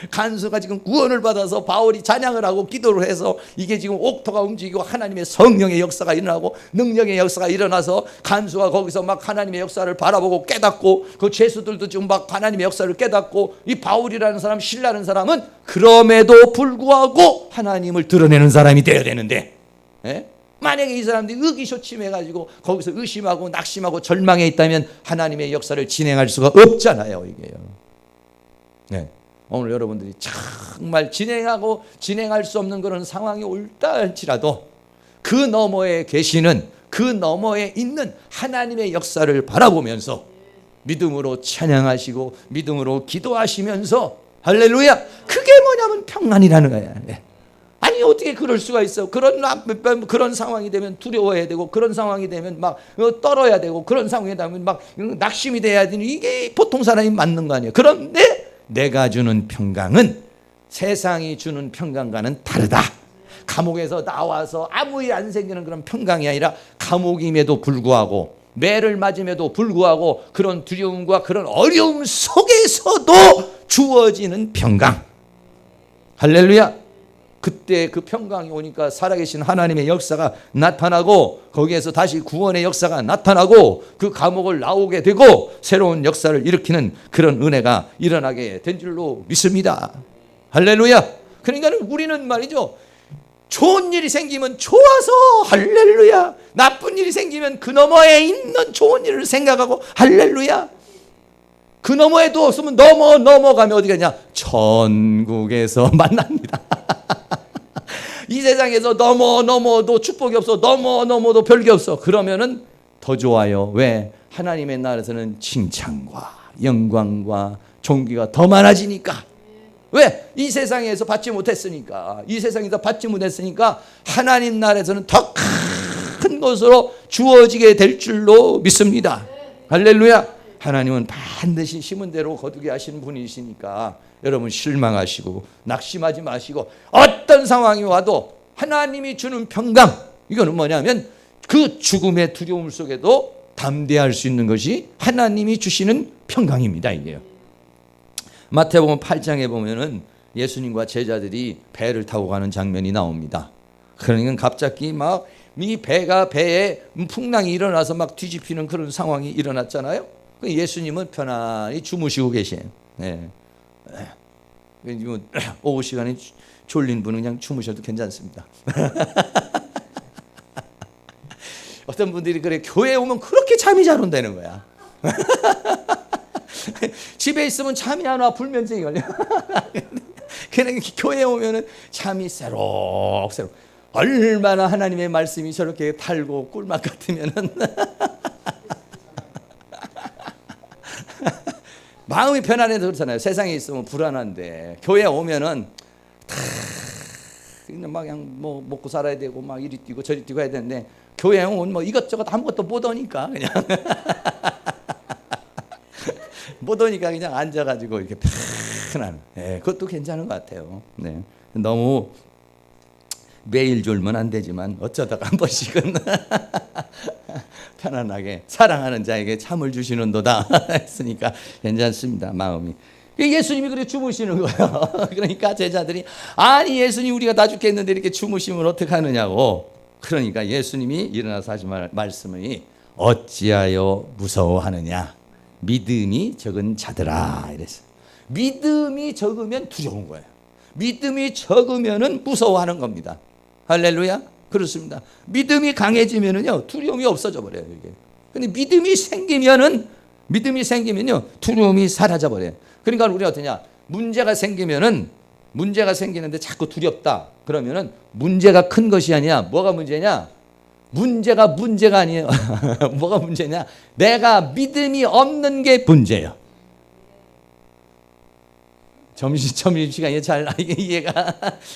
간수가 지금 구원을 받아서 바울이 찬양을 하고 기도를 해서 이게 지금 옥토가 움직이고 하나님의 성령의 역사가 일어나고 능력의 역사가 일어나서 간수가 거기서 막 하나님의 역사를 바라보고 깨닫고 그 죄수들도 지금 막 하나님의 역사를 깨닫고 이 바울이라는 사람, 실라는 사람은 그럼에도 불구하고 하나님을 드러내는 사람이 되어야 되는데, 예? 만약에 이 사람들이 의기소침해가지고 거기서 의심하고 낙심하고 절망해 있다면 하나님의 역사를 진행할 수가 없잖아요, 이게요. 네. 오늘 여러분들이 정말 진행하고 진행할 수 없는 그런 상황이 올다 할지라도 그 너머에 계시는, 그 너머에 있는 하나님의 역사를 바라보면서 믿음으로 찬양하시고 믿음으로 기도하시면서, 할렐루야, 그게 뭐냐면 평안이라는 거야. 네. 아니 어떻게 그럴 수가 있어? 그런 상황이 되면 두려워해야 되고, 그런 상황이 되면 막 떨어야 되고, 그런 상황이 되면 막 낙심이 돼야 되니, 이게 보통 사람이 맞는 거 아니에요. 그런데 내가 주는 평강은 세상이 주는 평강과는 다르다. 감옥에서 나와서 아무 일 안 생기는 그런 평강이 아니라 감옥임에도 불구하고, 매를 맞음에도 불구하고 그런 두려움과 그런 어려움 속에서도 주어지는 평강. 할렐루야. 그때 그 평강이 오니까 살아계신 하나님의 역사가 나타나고 거기에서 다시 구원의 역사가 나타나고 그 감옥을 나오게 되고 새로운 역사를 일으키는 그런 은혜가 일어나게 된 줄로 믿습니다. 할렐루야. 그러니까 우리는 말이죠, 좋은 일이 생기면 좋아서 할렐루야, 나쁜 일이 생기면 그 너머에 있는 좋은 일을 생각하고 할렐루야. 그 너머에도 없으면 넘어가면 어디 가냐? 천국에서 만납니다. 이 세상에서 넘어도 축복이 없어, 넘어도 별게 없어. 그러면은 더 좋아요. 왜? 하나님의 나라에서는 칭찬과 영광과 존귀가 더 많아지니까. 왜? 이 세상에서 받지 못했으니까. 이 세상에서 받지 못했으니까 하나님 나라에서는 더 큰 것으로 주어지게 될 줄로 믿습니다. 할렐루야. 하나님은 반드시 심은 대로 거두게 하시는 분이시니까 여러분 실망하시고 낙심하지 마시고, 어떤 상황이 와도 하나님이 주는 평강, 이거는 뭐냐면 그 죽음의 두려움 속에도 담대할 수 있는 것이 하나님이 주시는 평강입니다. 이게요. 마태복음 8장에 보면은 예수님과 제자들이 배를 타고 가는 장면이 나옵니다. 그러니까 갑자기 막 이 배에 풍랑이 일어나서 막 뒤집히는 그런 상황이 일어났잖아요. 예수님은 편안히 주무시고 계세요. 네. 오후 시간에 졸린 분은 그냥 주무셔도 괜찮습니다. 어떤 분들이 그래, 교회에 오면 그렇게 잠이 잘 온다는 거야. 집에 있으면 잠이 안 와, 불면증이 걸려. 그냥 교회에 오면은 잠이 새록새록. 얼마나 하나님의 말씀이 저렇게 달고 꿀맛 같으면은 마음이 편안해서 그렇잖아요. 세상에 있으면 불안한데 교회에 오면은 다 그냥 뭐 먹고 살아야 되고 막 이리 뛰고 저리 뛰고 해야 되는데, 교회에 오면 뭐 이것저것 아무것도 못 오니까 그냥 못 오니까 그냥 앉아가지고 이렇게 편안. 네, 그것도 괜찮은 것 같아요. 네, 너무 매일 졸면 안 되지만 어쩌다가 한 번씩은 편안하게 사랑하는 자에게 참을 주시는도다 했으니까 괜찮습니다. 마음이. 예수님이 그렇게 주무시는 거예요. 그러니까 제자들이, 아니 예수님 우리가 다 죽겠는데 이렇게 주무시면 어떡하느냐고. 그러니까 예수님이 일어나서 하신 말씀이 어찌하여 무서워하느냐. 믿음이 적은 자들아 이랬어요. 믿음이 적으면 두려운 거예요. 믿음이 적으면은 무서워하는 겁니다. 할렐루야. 그렇습니다. 믿음이 강해지면은요 두려움이 없어져 버려요. 이게. 근데 믿음이 생기면요 두려움이 사라져 버려요. 그러니까 우리 어떠냐? 문제가 생기는데 자꾸 두렵다. 그러면은 문제가 큰 것이 아니야. 뭐가 문제냐? 문제가 아니에요. 뭐가 문제냐? 내가 믿음이 없는 게 문제예요. 점심시간에 잘 이해가.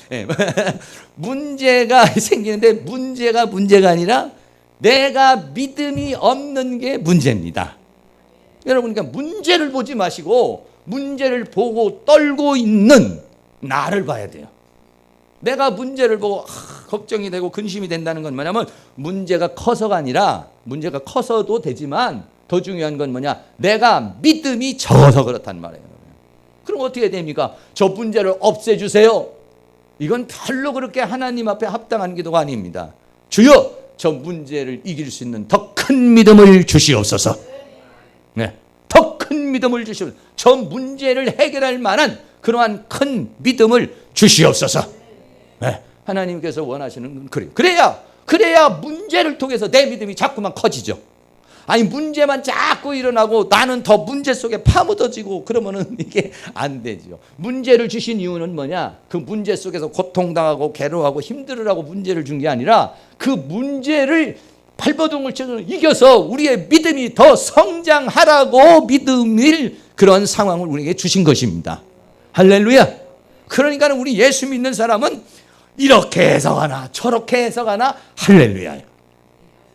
네. 문제가 생기는데 문제가 아니라 내가 믿음이 없는 게 문제입니다. 여러분, 그러니까 문제를 보지 마시고 문제를 보고 떨고 있는 나를 봐야 돼요. 내가 문제를 보고 걱정이 되고 근심이 된다는 건 뭐냐면 문제가 커서가 아니라 문제가 커서도 되지만 더 중요한 건 뭐냐? 내가 믿음이 적어서 그렇단 말이에요. 그럼 어떻게 됩니까? 저 문제를 없애주세요. 이건 별로 그렇게 하나님 앞에 합당한 기도가 아닙니다. 주여, 저 문제를 이길 수 있는 더 큰 믿음을 주시옵소서. 네, 더 큰 믿음을 주시옵소서. 저 문제를 해결할 만한 그러한 큰 믿음을 주시옵소서. 네, 하나님께서 원하시는 건 그래요. 그래야 문제를 통해서 내 믿음이 자꾸만 커지죠. 아니 문제만 자꾸 일어나고 나는 더 문제 속에 파묻어지고 그러면은 이게 안 되죠. 문제를 주신 이유는 뭐냐? 그 문제 속에서 고통당하고 괴로워하고 힘들으라고 문제를 준 게 아니라 그 문제를 발버둥을 쳐서 이겨서 우리의 믿음이 더 성장하라고 믿음일 그런 상황을 우리에게 주신 것입니다. 할렐루야. 그러니까 우리 예수 믿는 사람은 이렇게 해석하나 저렇게 해석하나 할렐루야예요.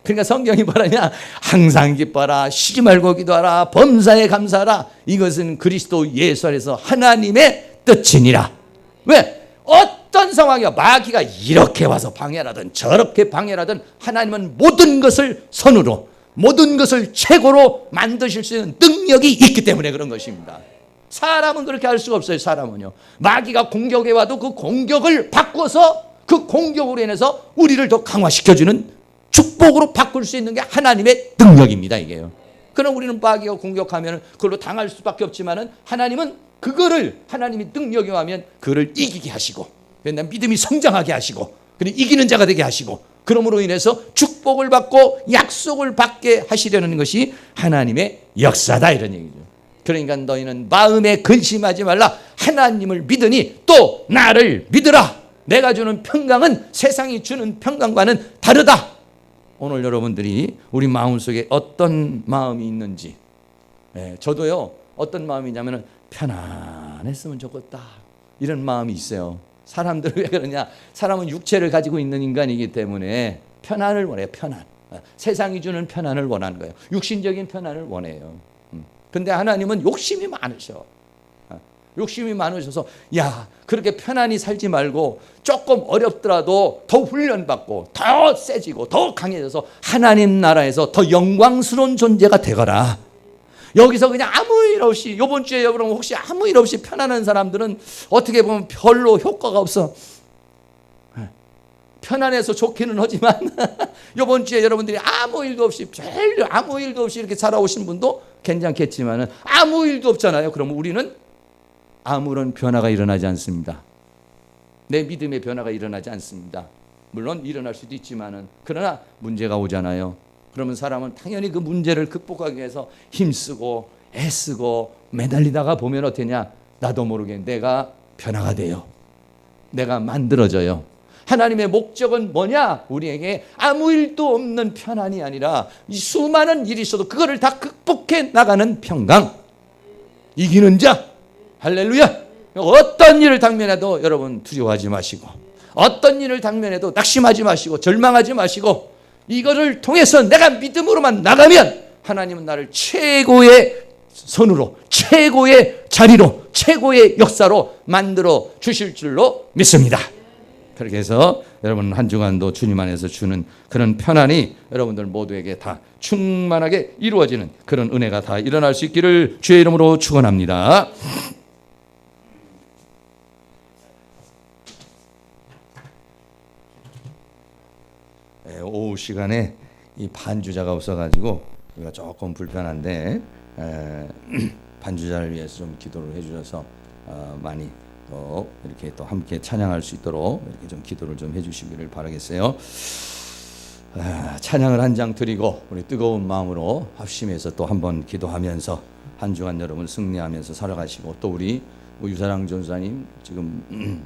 그러니까 성경이 뭐라냐? 항상 기뻐라, 쉬지 말고 기도하라, 범사에 감사하라. 이것은 그리스도 예수 안에서 하나님의 뜻이니라. 왜? 어떤 상황이야 마귀가 이렇게 와서 방해하든 저렇게 방해하든 하나님은 모든 것을 선으로 모든 것을 최고로 만드실 수 있는 능력이 있기 때문에 그런 것입니다. 사람은 그렇게 할 수가 없어요. 사람은요. 마귀가 공격해 와도 그 공격을 바꿔서 그 공격으로 인해서 우리를 더 강화시켜주는 축복으로 바꿀 수 있는 게 하나님의 능력입니다. 이게요. 그럼 우리는 마귀가 공격하면 그걸로 당할 수밖에 없지만은 하나님은 그거를 하나님이 능력이 하면 그를 이기게 하시고 그다음 믿음이 성장하게 하시고 그리고 이기는 자가 되게 하시고 그러므로 인해서 축복을 받고 약속을 받게 하시려는 것이 하나님의 역사다 이런 얘기죠. 그러니까 너희는 마음에 근심하지 말라. 하나님을 믿으니 또 나를 믿으라. 내가 주는 평강은 세상이 주는 평강과는 다르다. 오늘 여러분들이 우리 마음속에 어떤 마음이 있는지 저도요 어떤 마음이냐면 편안했으면 좋겠다 이런 마음이 있어요. 사람들은 왜 그러냐? 사람은 육체를 가지고 있는 인간이기 때문에 편안을 원해요. 편안. 세상이 주는 편안을 원하는 거예요. 육신적인 편안을 원해요. 근데 하나님은 욕심이 많으셔. 욕심이 많으셔서 야 그렇게 편안히 살지 말고 조금 어렵더라도 더 훈련받고 더 세지고 더 강해져서 하나님 나라에서 더 영광스러운 존재가 되거라. 여기서 그냥 아무 일 없이 이번 주에 여러분 혹시 아무 일 없이 편안한 사람들은 어떻게 보면 별로 효과가 없어. 편안해서 좋기는 하지만 이번 주에 여러분들이 아무 일도 없이 이렇게 살아오신 분도 괜찮겠지만 아무 일도 없잖아요. 그러면 우리는 아무런 변화가 일어나지 않습니다. 내 믿음의 변화가 일어나지 않습니다. 물론 일어날 수도 있지만은 그러나 문제가 오잖아요. 그러면 사람은 당연히 그 문제를 극복하기 위해서 힘쓰고 애쓰고 매달리다가 보면 어떠냐? 나도 모르게 내가 변화가 돼요. 내가 만들어져요. 하나님의 목적은 뭐냐? 우리에게 아무 일도 없는 편안이 아니라 수많은 일이 있어도 그거를 다 극복해 나가는 평강. 이기는 자. 할렐루야. 어떤 일을 당면해도 여러분 두려워하지 마시고 어떤 일을 당면해도 낙심하지 마시고 절망하지 마시고 이거를 통해서 내가 믿음으로만 나가면 하나님은 나를 최고의 선으로 최고의 자리로 최고의 역사로 만들어 주실 줄로 믿습니다. 그렇게 해서 여러분 한 주간도 주님 안에서 주는 그런 편안이 여러분들 모두에게 다 충만하게 이루어지는 그런 은혜가 다 일어날 수 있기를 주의 이름으로 축원합니다. 오후 시간에 이 반주자가 없어가지고 우리가 조금 불편한데 반주자를 위해서 좀 기도를 해주셔서 많이 또 이렇게 또 함께 찬양할 수 있도록 이렇게 좀 기도를 좀 해주시기를 바라겠어요. 찬양을 한 장 드리고 우리 뜨거운 마음으로 합심해서 또 한번 기도하면서 한 주간 여러분 승리하면서 살아가시고, 또 우리 유사랑 전사님 지금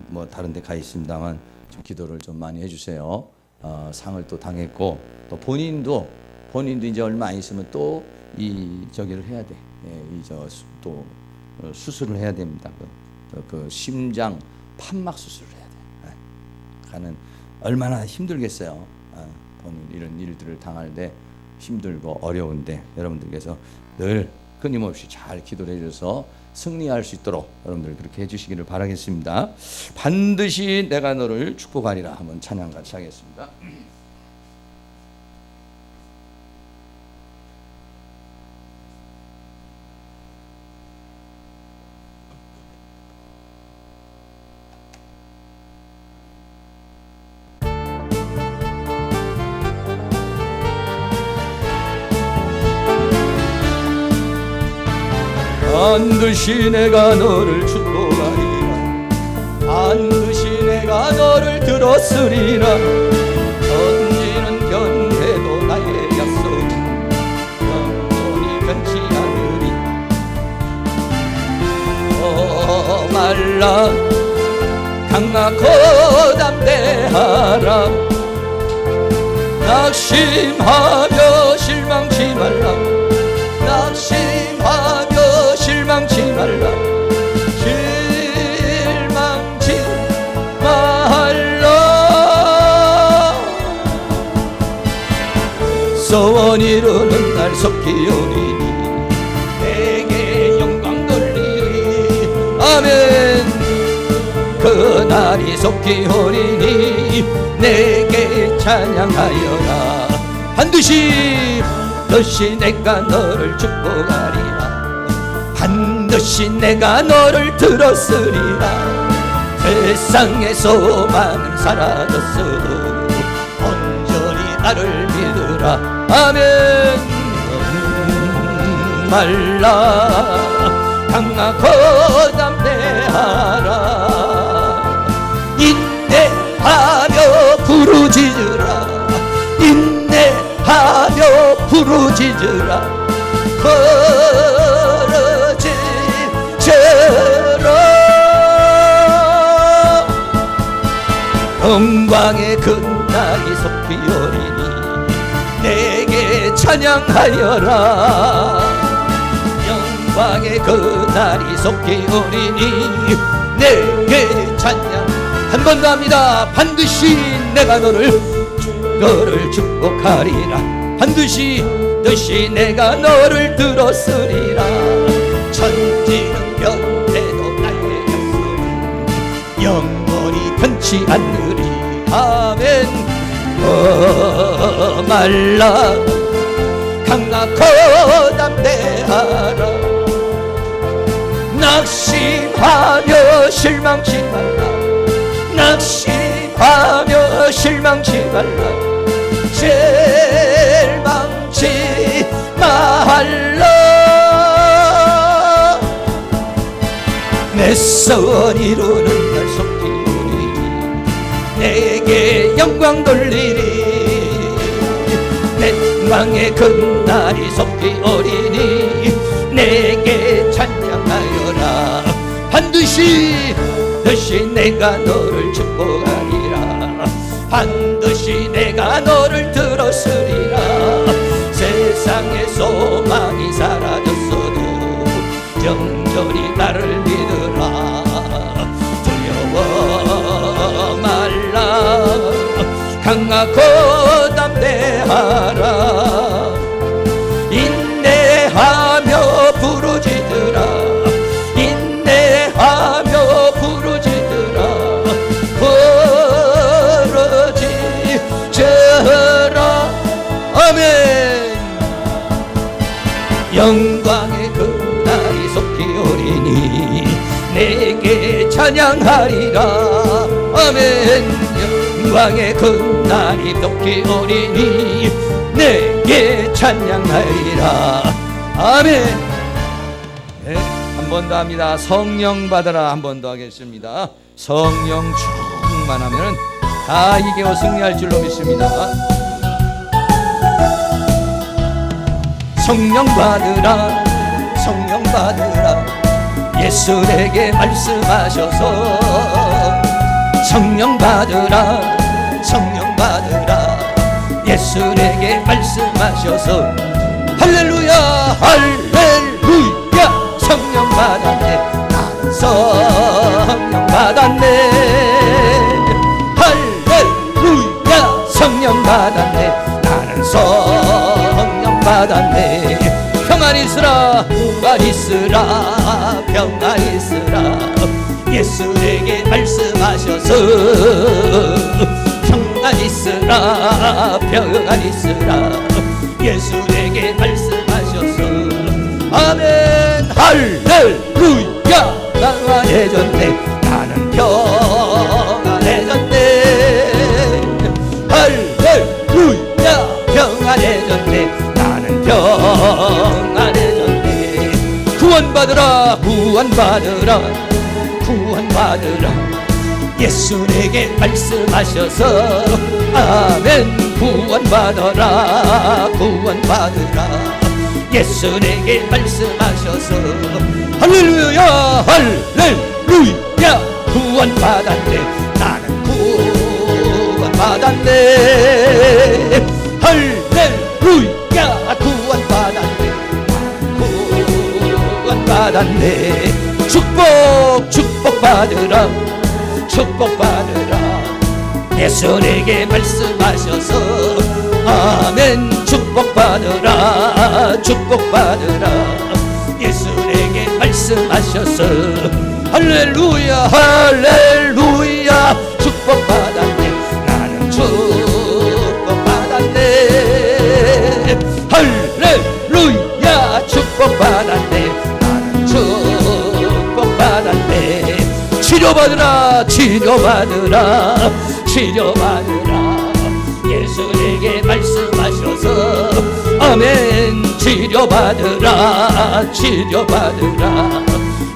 뭐 다른 데 가 있습니다만 좀 기도를 좀 많이 해주세요. 상을 또 당했고, 또 본인도 이제 얼마 안 있으면 또 이 저기를 해야 돼. 또 수술을 해야 됩니다. 그 심장 판막 수술을 해야 돼. 가는 얼마나 힘들겠어요. 본인 이런 일들을 당할 때 힘들고 어려운데 여러분들께서 늘 끊임없이 잘 기도를 해줘서 승리할 수 있도록 여러분들 그렇게 해주시기를 바라겠습니다. 반드시 내가 너를 축복하리라. 한번 찬양 같이 하겠습니다. 반드시 내가 너를 축복하리라. 반드시 내가 너를 들었으리라. 천지는 변해도 나의 약속은 영원히 변치 않으리. 말라 강하고 담대하라. 낙심하며 실망치 말라. 낙심하며 실망치 말라. 실망치 말라. 소원 이루는 날 속히 오리니 내게 영광 돌리리. 아멘. 그날이 속히 오리니 내게 찬양하여라. 반드시 내가 너를 축복하리라. 반드시 내가 너를 들었으리라. 세상의 소망은 사라졌어도 온전히 나를 믿으라. 아멘. 말라 강하고 담대하라. 인내하며 부르짖으라. 인내하며 부르짖으라. 부르짖으라. 영광의 그날이 속히 오리니 내게 찬양하여라. 영광의 그날이 속히 오리니 내게 찬양. 한 번 더 합니다. 반드시 내가 너를 축복하리라. 반드시 내가 너를 들었으리라. 천지는 변해도 나의 약속은 영원히 변치 않으리. 아멘. 말라 강하고 담대하라. 낙심하며 실망치 말라. 낙심하며 실망치 말라. 실망치 말라. 내 소원 이루는 날 속히 오리니 내게 영광 돌리리. 내 왕의 그날이 속히 오리니 내게 찬양하여라. 반드시 내가 너를 축복하리라. 반드시 내가 너를 들었으리라. 세상의 소망이 사라졌어도 영원히 나를 믿으라. 두려워 말라. 강하고 담대하라. 인내하며 부르짖으라. 인내하며 부르짖으라. 부르짖으라. 아멘. 영광의 그날이 속히 오리니 내게 찬양하리라. 아멘. 영광의 그날이 속히 오리니 내게 찬양하리라. 아멘. 번 더 합니다. 성령 받으라. 한 번 더 하겠습니다. 성령 충만하면 다 이기고 승리할 줄로 믿습니다. 성령 받으라. 성령 받으라. 예수 내게 말씀하셔서 성령 받으라. 성령 받으라. 예수 내게 말씀하셔서 할렐루야 할렐루야. 성령 받았네. 나는 성령 받았네. 할렐루야. 성령 받았네. 나는 성령 받았네. 평안히 있으라. 평안히 있으라. 평안히 있으라. 예수 내게 말씀하셔서 평안히 있으라. 평안히 있으라. 예수 내게 말씀하셔서 아멘 할렐루야. 평안해졌네. 나는 평안해졌네. 할렐루야. 평안해졌네. 나는 평안해졌네. 구원받으라. 구원받으라. 구원받으라. 예수 내게 말씀하셔서 아멘. 구원받으라. 구원받으라. 예수 내게 말씀하셔서 할렐루야 할렐루야. 구원받았네. 나는 구원받았네. 할렐루야. 구원받았네. 구원받았네. 축복받으라. 축복받으라. 예수 내게 말씀하셔서 아멘. 축복받으라. 축복받으라. 예수 내게 말씀하셔서 할렐루야 할렐루야. 축복받았네. 나는 축복받았네. 할렐루야. 축복받았네. 나는 축복받았네. 치료받으라. 치료받으라. 치료받으라. 예수 내게 말씀하셔서 아멘. 치료받으라. 치료받으라.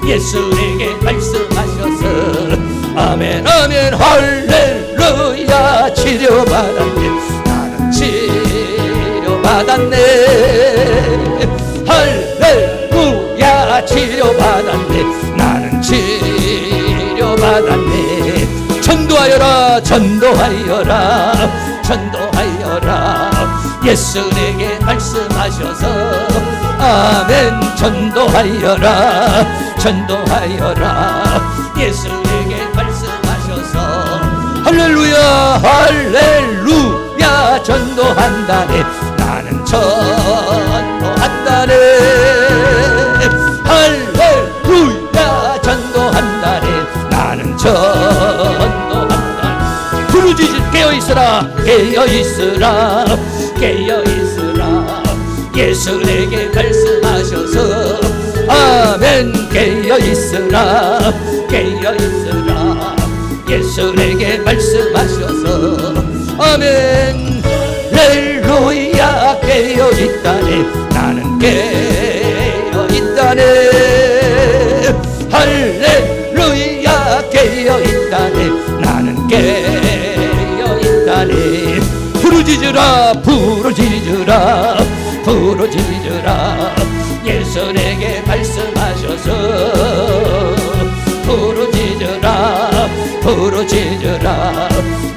예수 내게 말씀하셔서 아멘. 아멘 할렐루야. 치료받았네. 나는 치료받았네. 할렐루야. 치료받았네. 나는 치료받았네. 전도하여라. 전도하여라. 전도하여라. 예수 내게 말씀하셔서 아멘. 전도하여라. 전도하여라. 예수 내게 말씀하셔서 할렐루야 할렐루야. 전도한다네. 나는 전도한다네. 할렐루야. 전도한다네. 나는 전도한다네. 부르짖을 깨어있으라. 깨어있으라. 깨어있으라. 예수 내게 말씀하셔서 아멘. 깨어있으라. 깨어있으라. 예수 내게 말씀하셔서 아멘. 할렐루야. 깨어있다네. 나는 깨어있다네. 할렐루야. 깨어있다네. 나는 깨어있다네. 부르짖으라. 부르짖으라. 부르짖으라. 예수 내게 말씀하셔서 부르짖으라. 부르짖으라.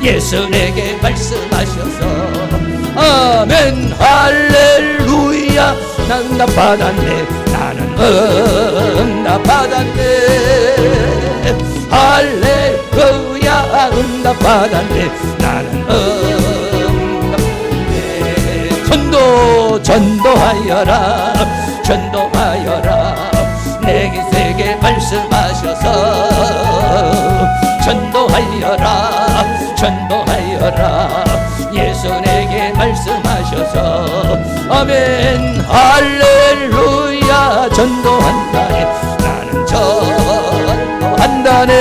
예수 내게 말씀하셔서 아멘. 할렐루야. 응답받았네. 나는 응답받았네. 할렐루야. 응답받았네. 나는 응답받았네. 전도하여라. 전도하여라. 내게 세게 말씀하셔서 전도하여라. 전도하여라. 예수 내게 말씀하셔서 아멘. 할렐루야. 전도한다네. 나는 전도한다네.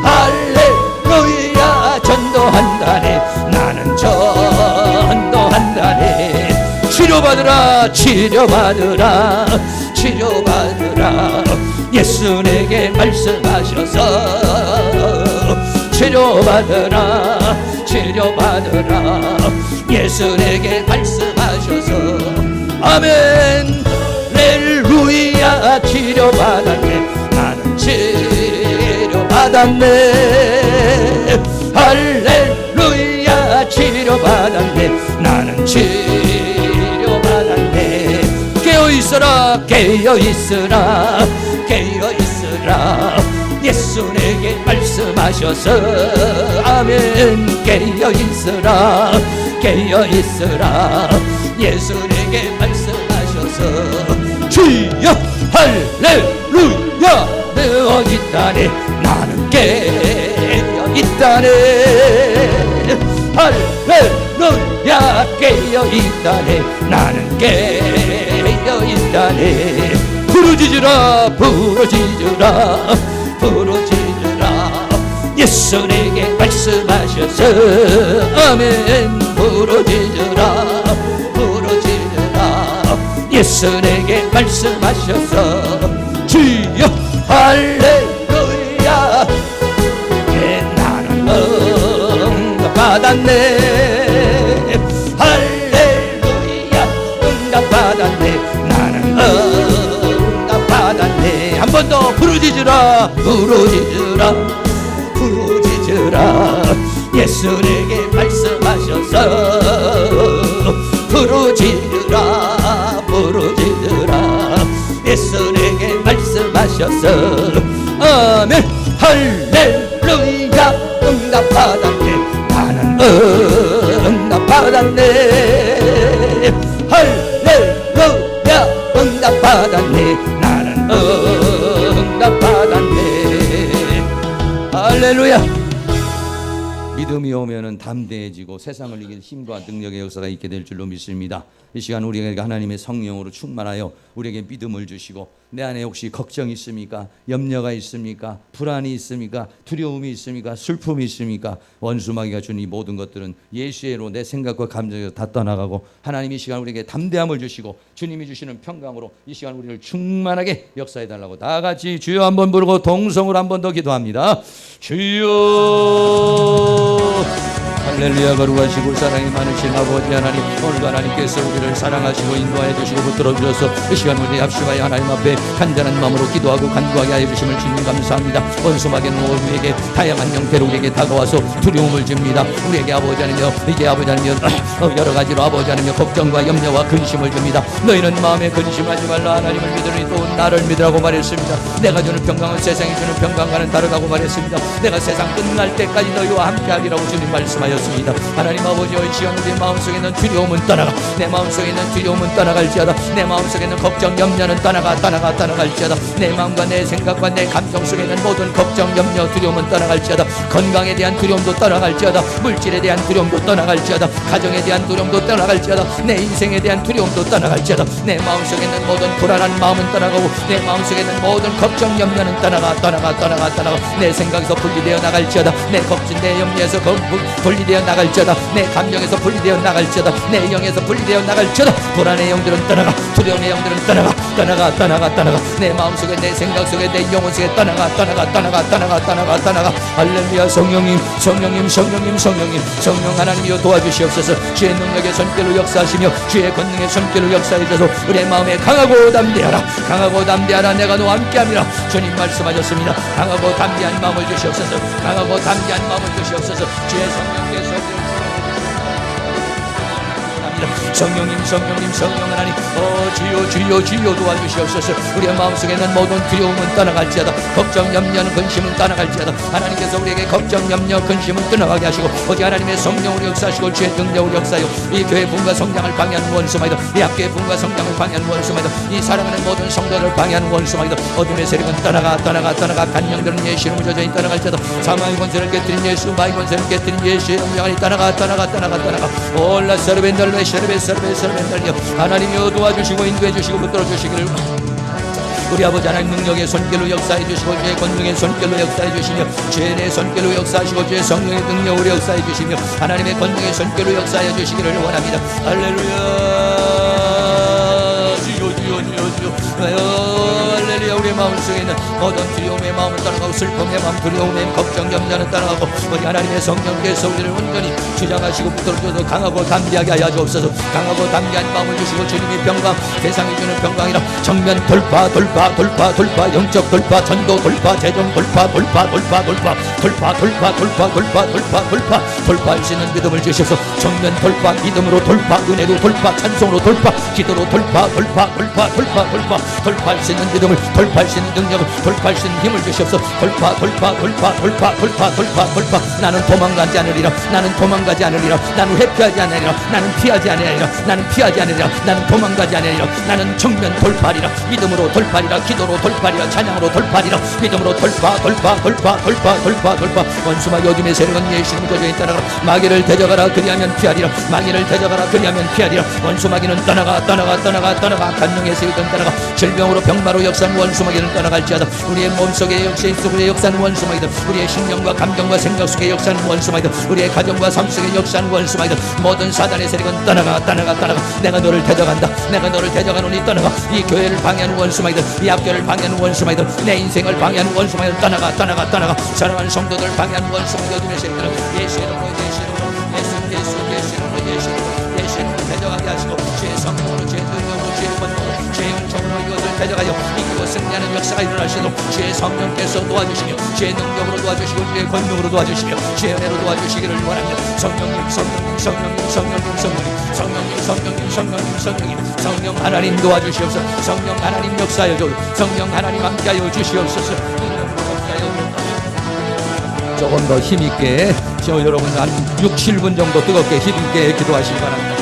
할렐루야. 전도한다네. 나는 전도한다네. 치료받으라. 치료받으라. 치료받으라. 예수 내게 말씀하셔서 치료받으라. 치료받으라. 예수 내게 말씀하셔서 아멘. 할렐루야. 치료받았네. 나는 치료받았네. 할렐루야. 치료받았네. 나는 치료받았네. 깨어있으라. 깨어있으라. 깨어있으라. 예수 내게 말씀하셔서 아멘. 깨어있으라. 깨어있으라. 예수 내게 말씀하셔서 주여 할렐루야. 되어있다네. 나는 깨어있다네. 할렐루야. 깨어있다네. 나는 깨어있다네. 부르짖으라. 부르짖으라. 부르짖으라. 예수 내게 말씀하셔서 아멘. 부르짖으라. 부르짖으라. 예수 내게 말씀하셔서 주여 할렐루야. 나는 응답받았네. 할렐루야. 응답받았네. 나는 응답받았네. 한 번 더 부르짖으라. 부르짖으라. 부르짖으라. 예수 내게 말씀하셔서 부르짖으라. 부르짖으라. 예수 내게 말씀하셔서 아멘. 할렐루야. 응답받았네. 나는 응답받았네. 할렐루야. 응답받았네. 나는 응답받았네. 할렐루야. 믿음이 오면은 담대해지고 세상을 이길 힘과 능력의 역사가 있게 될 줄로 믿습니다. 이 시간 우리에게 하나님의 성령으로 충만하여 우리에게 믿음을 주시고 내 안에 혹시 걱정이 있습니까? 염려가 있습니까? 불안이 있습니까? 두려움이 있습니까? 슬픔이 있습니까? 원수마귀가 준 이 모든 것들은 예수의로 내 생각과 감정에서 다 떠나가고 하나님이 이 시간 우리에게 담대함을 주시고 주님이 주시는 평강으로 이 시간 우리를 충만하게 역사해 달라고 다 같이 주여 한번 부르고 동성으로 한 번 더 기도합니다. 주여 할렐루야. 거룩하시고 사랑이 많으신 아버지 하나님, 오늘 하나님께서 우리를 사랑하시고 인도하여 주시고 붙들어 주셔서 이 시간 우리 합심하여 하나님 앞에 간절한 마음으로 기도하고 간구하게 하여 주심을 주님 감사합니다. 원수마귀는 우리에게 다양한 형태로 우리에게 다가와서 두려움을 줍니다. 우리에게 아버지 하나님여 이제 아버지 하나님여 여러 가지로 아버지 하나님여 걱정과 염려와 근심을 줍니다. 너희는 마음에 근심하지 말라. 하나님을 믿으니 또 나를 믿으라고 말했습니다. 내가 주는 평강은 세상이 주는 평강과는 다르다고 말했습니다. 내가 세상 끝날 때까지 너희와 함께하리라고 주님 말씀하였습니다. 하나님 아버지여 이 시간 우리 마음속에 있는 두려움은 떠나가. 내 마음속에 있는 두려움은 떠나갈지어다. 내 마음속에 있는 걱정 염려는 떠나갈지어다. 내 마음과 내 생각과 내 감정 속에 있는 모든 걱정 염려 두려움은 떠나갈지어다. 건강에 대한 두려움도 떠나갈지어다. 물질에 대한 두려움도 떠나갈지어다. 가정에 대한 두려움도 떠나갈지어다. 내 인생에 대한 두려움도 떠나갈지어다. 내 마음속에 있는 모든 불안한 마음은 떠나가고 내 마음속에 있는 모든 걱정 염려는 떠나가. 내 생각에서 분리되어 나갈지어다. 내 걱정 내 염려에서 분리되어 나갈지어다. 내 감정에서 분리되어 나갈지어다. 내 영에서 분리되어 나갈지어다. 불안의 영들은 떠나가. 두려움의 영들은 떠나가. 내 마음속에 내 생각 속에 내 영혼 속에 떠나가. 할렐루야. 성령 하나님이여 도와주시옵소서. 주의 능력의 손길로 역사하시며 주의 권능의 손길로 역사해 주셔서 우리의 마음에 강하고 담대하라. 내가 너와 함께함이라 주님 말씀하셨습니다. 강하고 담대한 마음을 주시옵소서. 주의 성령께서 성령님 하나님 주여 도와주시옵소서. 우리의 마음속에 있는 모든 두려움은 떠나갈지어다. 걱정 염려는 근심은 떠나갈지어다. 하나님께서 우리에게 걱정 염려 근심은 떠나가게 하시고 오직 하나님의 성령으로 역사하시고 주의 능력으로 역사하여 이 교회 분과 성장을 방해하는 원수마이다. 이 학교의 분과 성장을 방해하는 원수마이다. 이 사랑하는 모든 성도를 방해하는 원수마이다. 어둠의 세력은 떠나가. 간령들은 예수 이름으로 저전히 떠나갈지어다. 사망의 권세를 깨뜨린 예수, 마의 권세를 깨뜨린 예수의 영광이 떠나가. 올라 서르벤달로의 서르벤달려 하나님이여 도와주시고 인도해 주시고 붙들어 주시기를 우리 아버지 하나님 능력의 손길로 역사해 주시고 주의 권능의 손길로 역사해 주시며 주의 손길로 역사하시고 주의 성령의 능력으로 역사해 주시며 하나님의 권능의 손길로 역사해 주시기를 원합니다. 할렐루야. 주여 할렐루야. 우리의 마음속에 있는 모든 두려움의 마음을 떠나가고 슬픔의 마음, 두려움의 걱정, 염려는 떠나가고 우리 하나님의 성령께서 우리를 온전히 주장하시고 붙들어줘서 강하고 담대하게 하여 주옵소서. 강하고 담대한 마음을 주시고 주님의 평강, 세상이 주는 평강이라 정면 돌파, 영적 돌파, 전도 돌파, 재정 돌파, 돌파할 수 있는 믿음을 주셔서 정면 돌파, 믿음으로 돌파, 은혜로 돌파, 찬송으로 돌파, 기도로 돌파할 수 있는 믿음을, 돌파할 수 있는 능력을, 돌파할 수 있는 힘을 주셔서 돌파. 나는 도망가지 않으리라. 나는 회피하지 않으리라. 나는 피하지 않으리라. 나는 도망가지 않으리라. 나는 정면 돌파리라. 믿음으로 돌파리라. 기도로 돌파리라. 찬양으로 돌파리라. 믿음으로 돌파. 원수마 요즘의 세력은 예수님 도저히 따라가라. 마귀를 대적하라. 그리하면 피하리라. 원수 마귀는 떠나가. 간능에서 이건 떠나가. 질병으로 병마로 역사는 원수 마귀는 떠나갈지어다. 우리의 몸속에 역시 속에 역사는 원수 마귀들, 우리의 신경과 감정과 생각 속에 역사는 원수 마귀들, 우리의 가정과 삶 속에 역사는 원수 마귀들, 모든 사단의 세력은 떠나가. 내가 너를 대적하노니 떠나가. 이 교회를 방해하는 원수 마귀들, 이 학교를 방해하는 원수 마귀들, 내 인생을 방해하는 원수 마귀들 떠나가. 사랑하는 성도들 방해하는 원수 마귀들, 어둠의 세력들은 예수 이름으로 대적하게 하시고 주의 성령으로, 주의 능력으로, 주의 권능으로, 주의 영적으로 이것을 대적하여 이기고 승리하는 역사가 일어나시도록 주의 성령께서 도와주시며, 주의 능력으로 도와주시고, 주의 권능으로 도와주시며, 주의 은혜로 도와주시기를 원합니다. 성령 하나님 도와주시옵소서. 성령 하나님 역사하여 주옵소서. 성령 하나님 함께하여 주시옵소서. 조금 더 힘있게, 여러분 한 6, 7분 정도 뜨겁게 힘있게 기도하시기 바랍니다.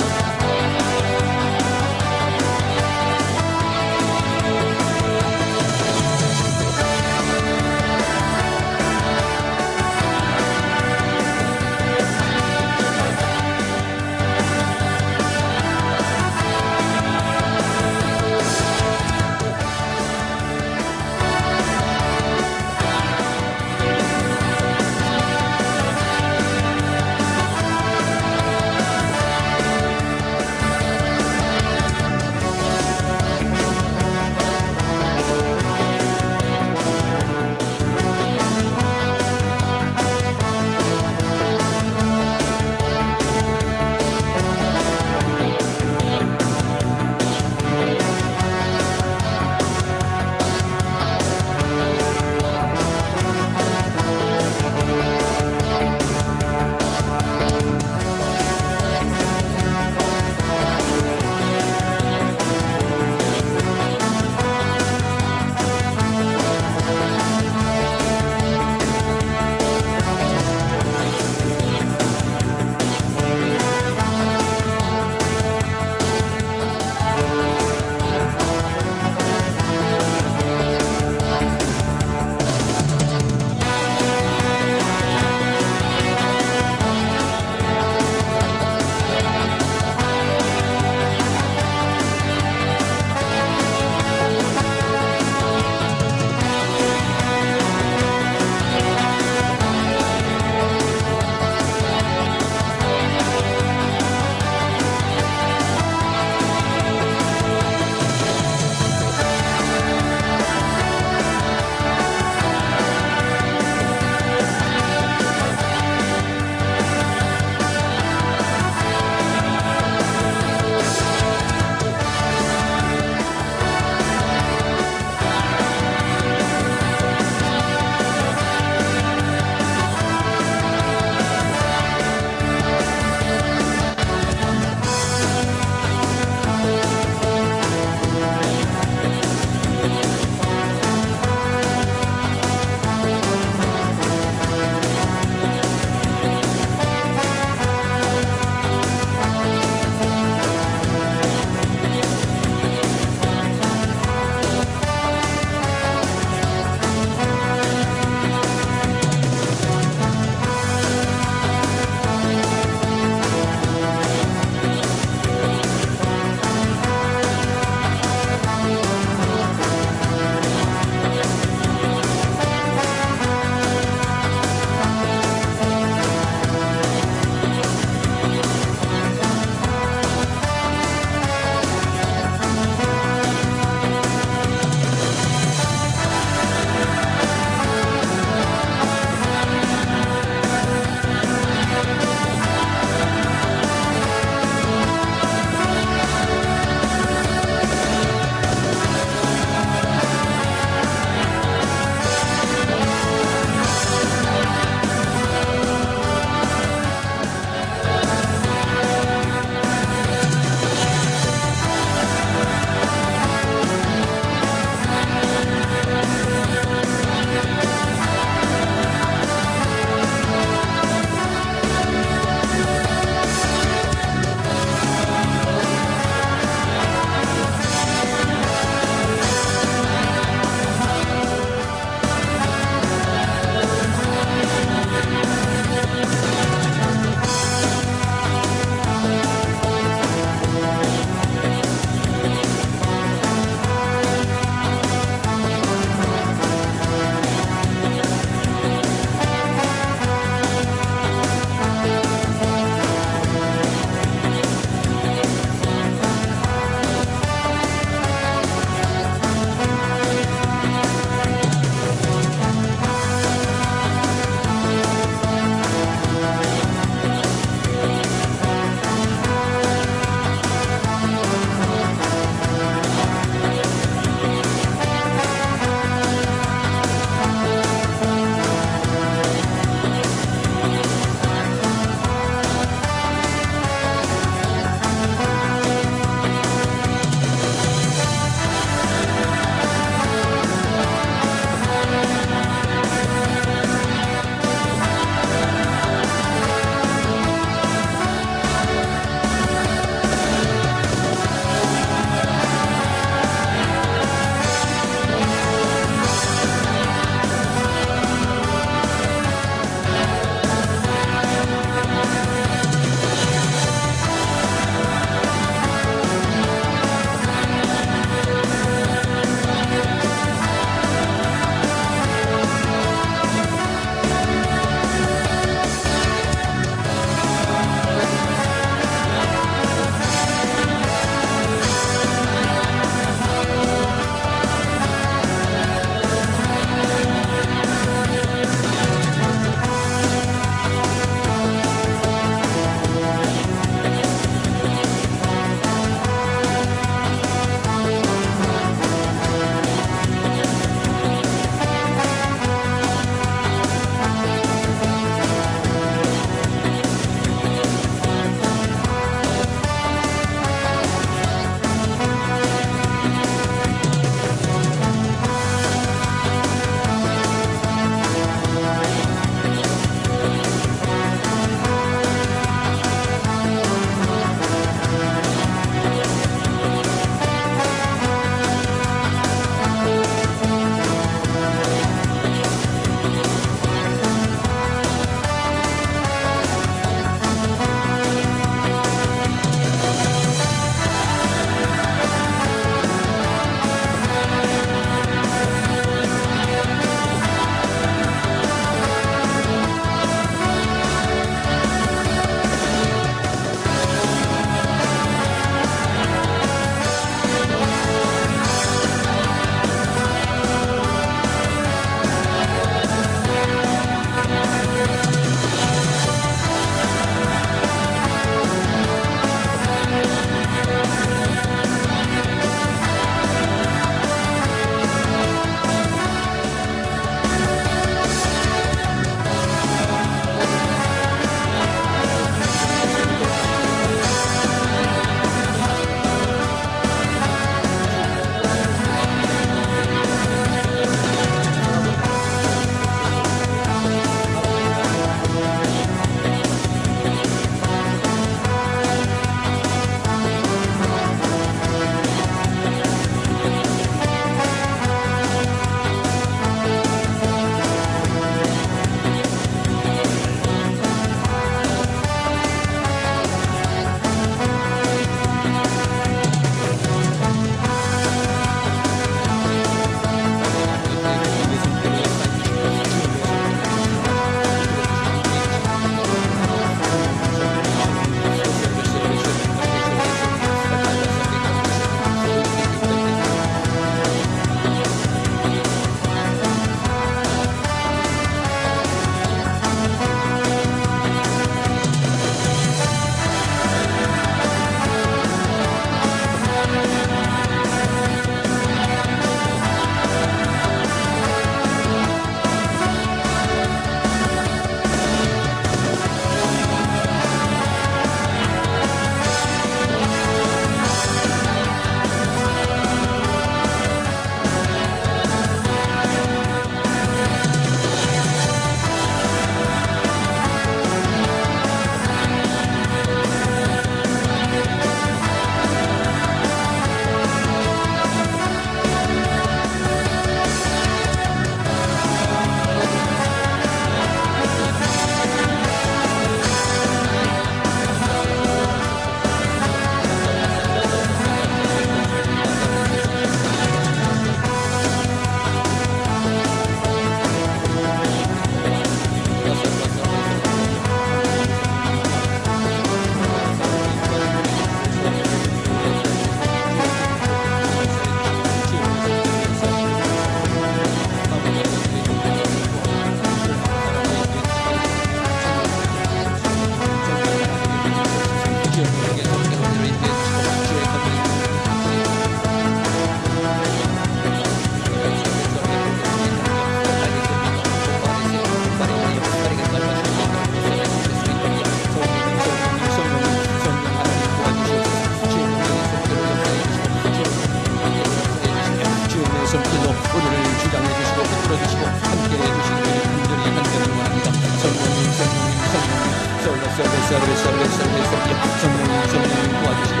성령님 도와주시고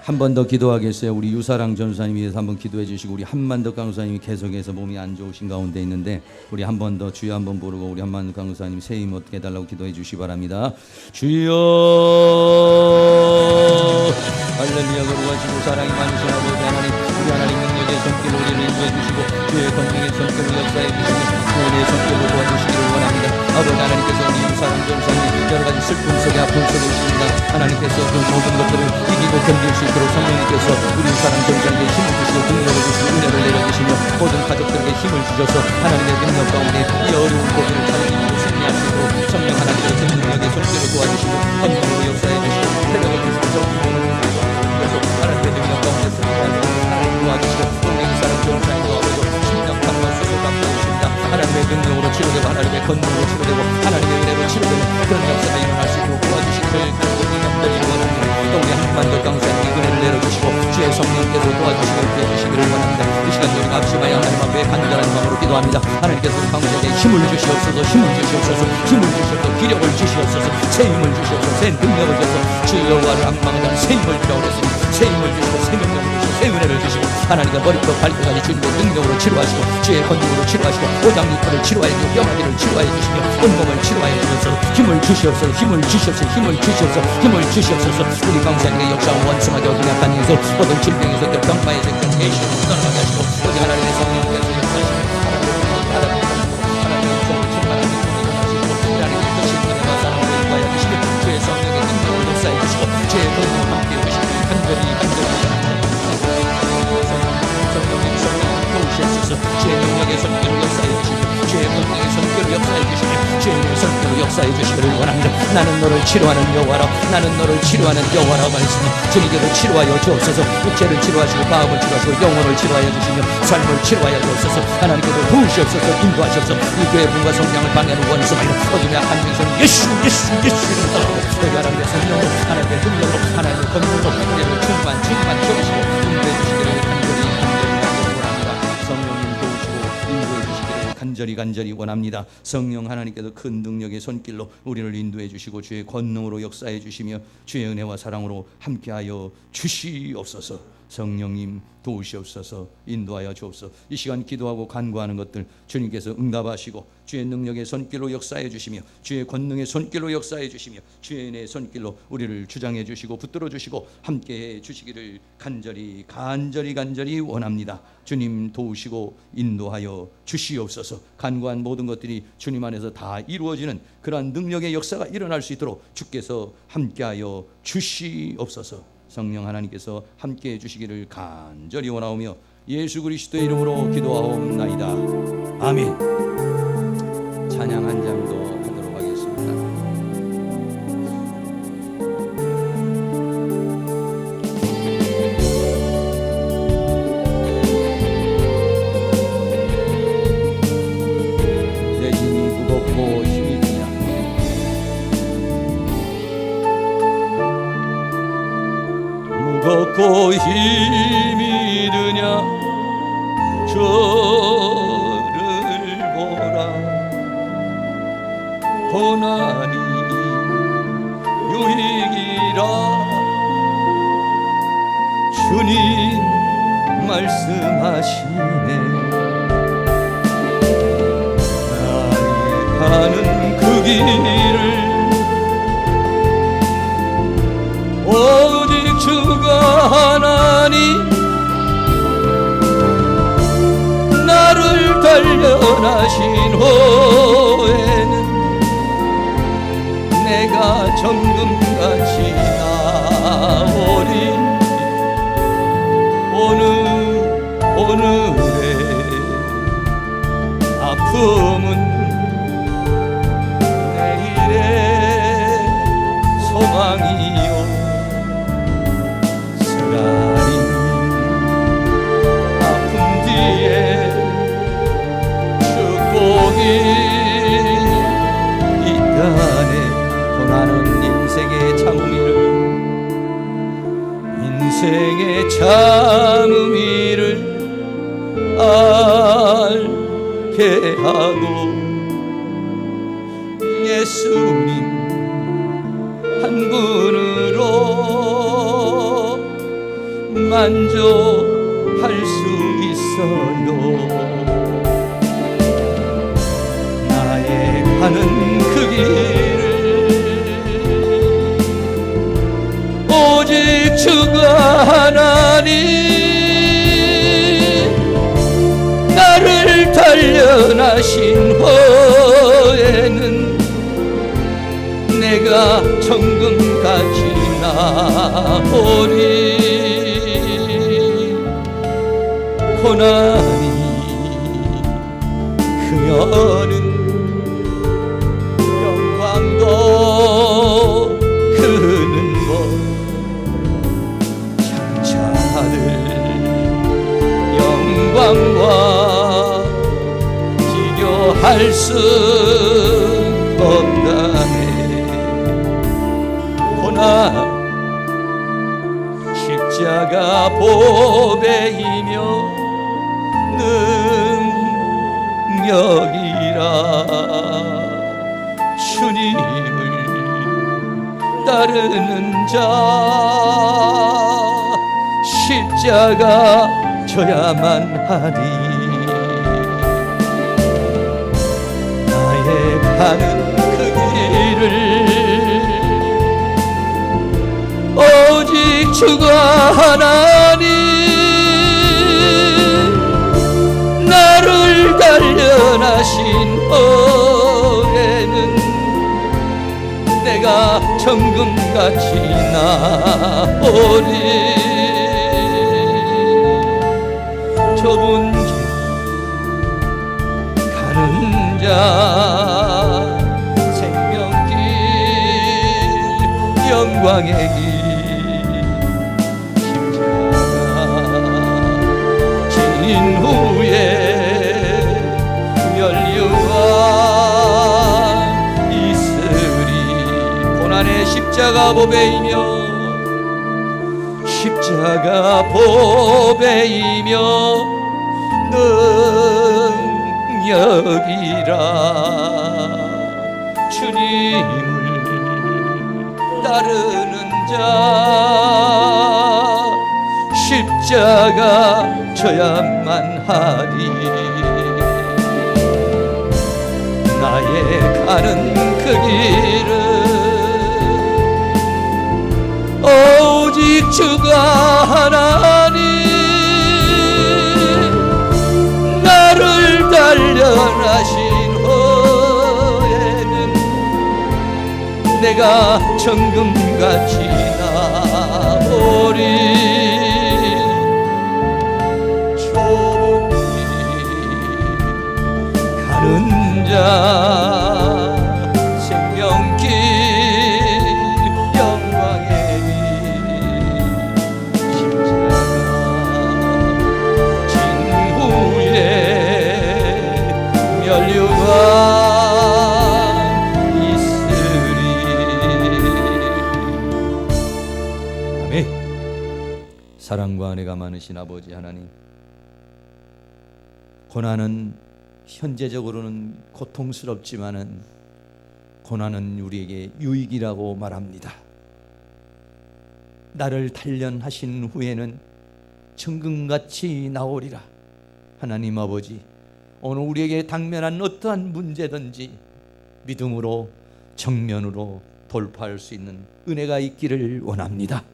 한 번 더 기도하겠어요. 우리 유사랑 전사님 위해서 한번 기도해 주시고, 우리 한만덕 강사님이 계속해서 몸이 안 좋으신 가운데 있는데 우리 한 번 더 주여 한번 부르고 우리 한만덕 강사님 새 힘 얻게 해달라고 기도해 주시기 바랍니다. 주여 할렐루야. 거룩하시고 사랑이 많으신 아버지 하나님, 우리 하나님 능력의 손길로 우리를 인도해 주시고 주의 권능의 손길로 역사해 주시고 구원의 손길로 도와주시기를 원합니다. 아버지 하나님께서 우리 유사랑 전사님 여러 가지 슬픔 속에 아픔 속에 있습니다. 하나님께서 그 모든 것들을 이기고 견딜 수 있도록 성령님께서 우리 유사랑 전사에게 힘을 주시고 능력을 주시고 은혜를 내려주시며 모든 가족들에게 힘을 주셔서 하나님의 능력 가운데 이 어려운 고비를 찾아내고 승리할 수 있도록 성령 하나님께서 능력의 손길로 도와주시고 권능으로 역사해 주시고 새벽을 주시고 그래서 하나님의 능력 가운데 하나님 도와주시고 우리 유사랑 전사님도 아버지 심장탄과 수소가 보여주십니다. 하나님의 능력으로 치료되고 하나님의 권능으로 치료되고 하나님의 은혜로 치료되는 그런 역사가 일어날 수 있도록 도와주시기를 간절히 원합니다. 또 우리 한만덕 강사님께 은혜를 내려주시고 주의 성령께서 도와주시기를 원합니다. 이 시간 우리가 앞서가야 하나님 앞에 간절한 마음으로 기도합니다. 하나님께서 우리 강사에게 힘을 주시옵소서, 힘을 주시옵소서, 힘을 주시옵소서, 기력을 주시옵소서, 새 힘을 주시옵소서, 새 능력을 주셔서 주여와를 악망하는 새 힘을 주시옵소서, 새 힘을 주시고 새 능력을 주시고 새 은혜를 주시고 하나님과 머리부터 발끝까지 주님의 능력으로 치료하시고 주의 권능으로 치료하시고 오장육부를 치료하여 주시고 뼈마디를 치료하여 주시며 온몸을 치료하여 주셔서 힘을 주시옵소서, 힘을 주시옵소서, 힘을 주시옵소서, 힘을 주시옵소서. 우리 강사님의 역사와 원수하게 어둠 약한 에서 모든 질병에서 병마에서 예수를 떠나가게 하시고 우리 하나님의 성령께서 역사하시며 하나님의 성을 충만하게 하시고 하나님의 뜻이 은혜와 사랑으로 인도하여 주시며 주의 성령의 능력을 역사해 주시고 주의 권능을 함께 해주시고 간절히 도우시옵소서. 주의 능력의 손길을 역사해 주시며 주의 권능의 손길을 역사해 주시며 주의 손길을 역사해 주시기를 원합니다. 나는 너를 치료하는 여호와라, 나는 너를 치료하는 여호와라고 말했으니 주님께서 치료하여 주옵소서. 육체를 치료하시고 마음을 치료하시고 영혼을 치료하여 주시며 삶을 치료하여 주옵소서. 하나님께서 도우시옵소서, 인도하시옵소서. 이 교회 문과 성장을 방해하는 원수마이로 어둠의 한 명성 예수 이름으로 따라오고 여기 하나님의 성령으로 하나님의 능력으로 하나님의 권능으로 우리를 충만 채우시고 인도해 주시기를 간절히 원합니다. 성령님 도우시고 인도해 주시기를 간절히 원합니다. 성령 하나님께서 큰 능력의 손길로 우리를 인도해 주시고 주의 권능으로 역사해 주시며 주의 은혜와 사랑으로 함께하여 주시옵소서. 성령님 도우시옵소서, 인도하여 주옵소서. 이 시간 기도하고 간구하는 것들 주님께서 응답하시고 주의 능력의 손길로 역사해 주시며 주의 권능의 손길로 역사해 주시며 주의 은혜의 손길로 우리를 주장해 주시고 붙들어 주시고 함께해 주시기를 간절히 원합니다. 주님 도우시고 인도하여 주시옵소서. 간구한 모든 것들이 주님 안에서 다 이루어지는 그러한 능력의 역사가 일어날 수 있도록 주께서 함께하여 주시옵소서. 성령 하나님께서 함께해 주시기를 간절히 원하오며 예수 그리스도의 이름으로 기도하옵나이다. 아멘. 찬양 한 장 더 하도록 하겠습니다. 내 힘이 무겁고 힘이 드냐, 무겁고 힘이 드냐, 저를 보라. 고난이 유익이라 주님 말씀하시네. 나의 가는 그 길을 오직 주가 하나니 나를 단련하신 후에는 내가 정금같이 나오리. 오늘의 아픔은 내일의 소망이요. 쓰라린 아픔 뒤에 축복이 있다네. 고난은 인생의 참음이를 알 살게 하고 예수님 한 분으로 만족할 수 있어요. 나의 가는 그 길을 오직 주가 하나님 나를 단련하신 후에는 내가 정금같이 나오리. 고난이 크면은 영광도 크는 것 장차들 영광과 비교할 수 없다네. 고난 십자가 보배이며 능력이라 주님을 따르는 자 십자가 져야만 하리. 나의 가는 그 길을 오직 주가 하나님 나를 단련하신 후에는 내가 정금같이 나오리. 좁은 길 가는 자 생명길 영광의 길 십자가 진 후에 면류관 있으리. 고난의 십자가 보배이며 십자가 보배이며 능력이라 주님을 따르는 자 십자가 져야만 하리. 나의 가는 그 길은 오직 주가 하나님 나를 단련하신 후에는 내가 정금같이 나오리. 좁은 길 가는 자 생명길 영광의 길 십자가 진 후에 면류관 있으리. 아멘. 사랑과 은혜가 많으신 아버지 하나님, 고난은 현재적으로는 고통스럽지만은 고난은 우리에게 유익이라고 말합니다. 나를 단련하신 후에는 정금같이 나오리라. 하나님 아버지, 오늘 우리에게 당면한 어떠한 문제든지 믿음으로 정면으로 돌파할 수 있는 은혜가 있기를 원합니다.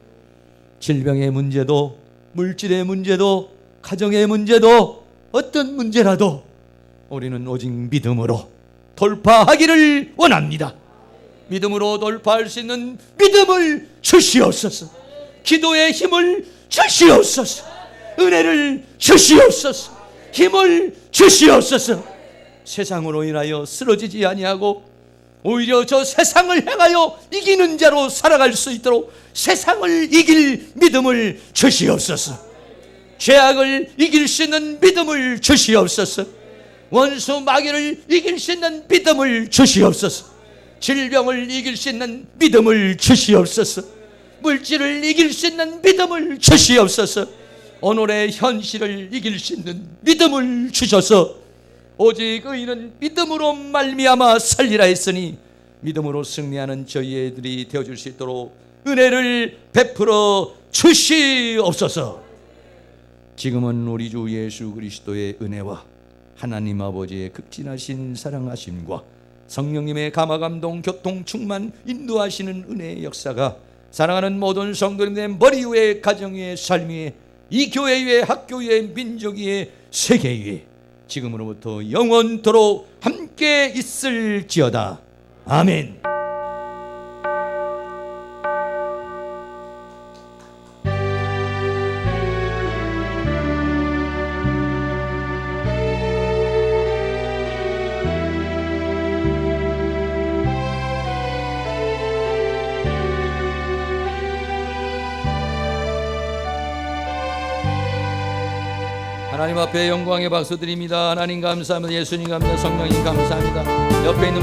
질병의 문제도, 물질의 문제도, 가정의 문제도, 어떤 문제라도 우리는 오직 믿음으로 돌파하기를 원합니다. 믿음으로 돌파할 수 있는 믿음을 주시옵소서. 기도의 힘을 주시옵소서. 은혜를 주시옵소서. 힘을 주시옵소서. 세상으로 인하여 쓰러지지 아니하고 오히려 저 세상을 향하여 이기는 자로 살아갈 수 있도록 세상을 이길 믿음을 주시옵소서. 죄악을 이길 수 있는 믿음을 주시옵소서. 원수 마귀를 이길 수 있는 믿음을 주시옵소서. 질병을 이길 수 있는 믿음을 주시옵소서. 물질을 이길 수 있는 믿음을 주시옵소서. 오늘의 현실을 이길 수 있는 믿음을 주셔서 오직 의인은 믿음으로 말미암아 살리라 했으니 믿음으로 승리하는 저희들이 되어줄 수 있도록 은혜를 베풀어 주시옵소서. 지금은 우리 주 예수 그리스도의 은혜와 하나님 아버지의 극진하신 사랑하심과 성령님의 감화감동 교통 충만 인도하시는 은혜의 역사가 사랑하는 모든 성도님의 머리 위에 가정 위에 삶 위에 이 교회 위에 학교 위에 민족 위에 세계 위에 지금으로부터 영원토록 함께 있을지어다. 아멘. 하나님 앞에 영광의 박수 드립니다. 하나님 감사합니다. 예수님 감사합니다. 성령님 감사합니다. 옆에 있는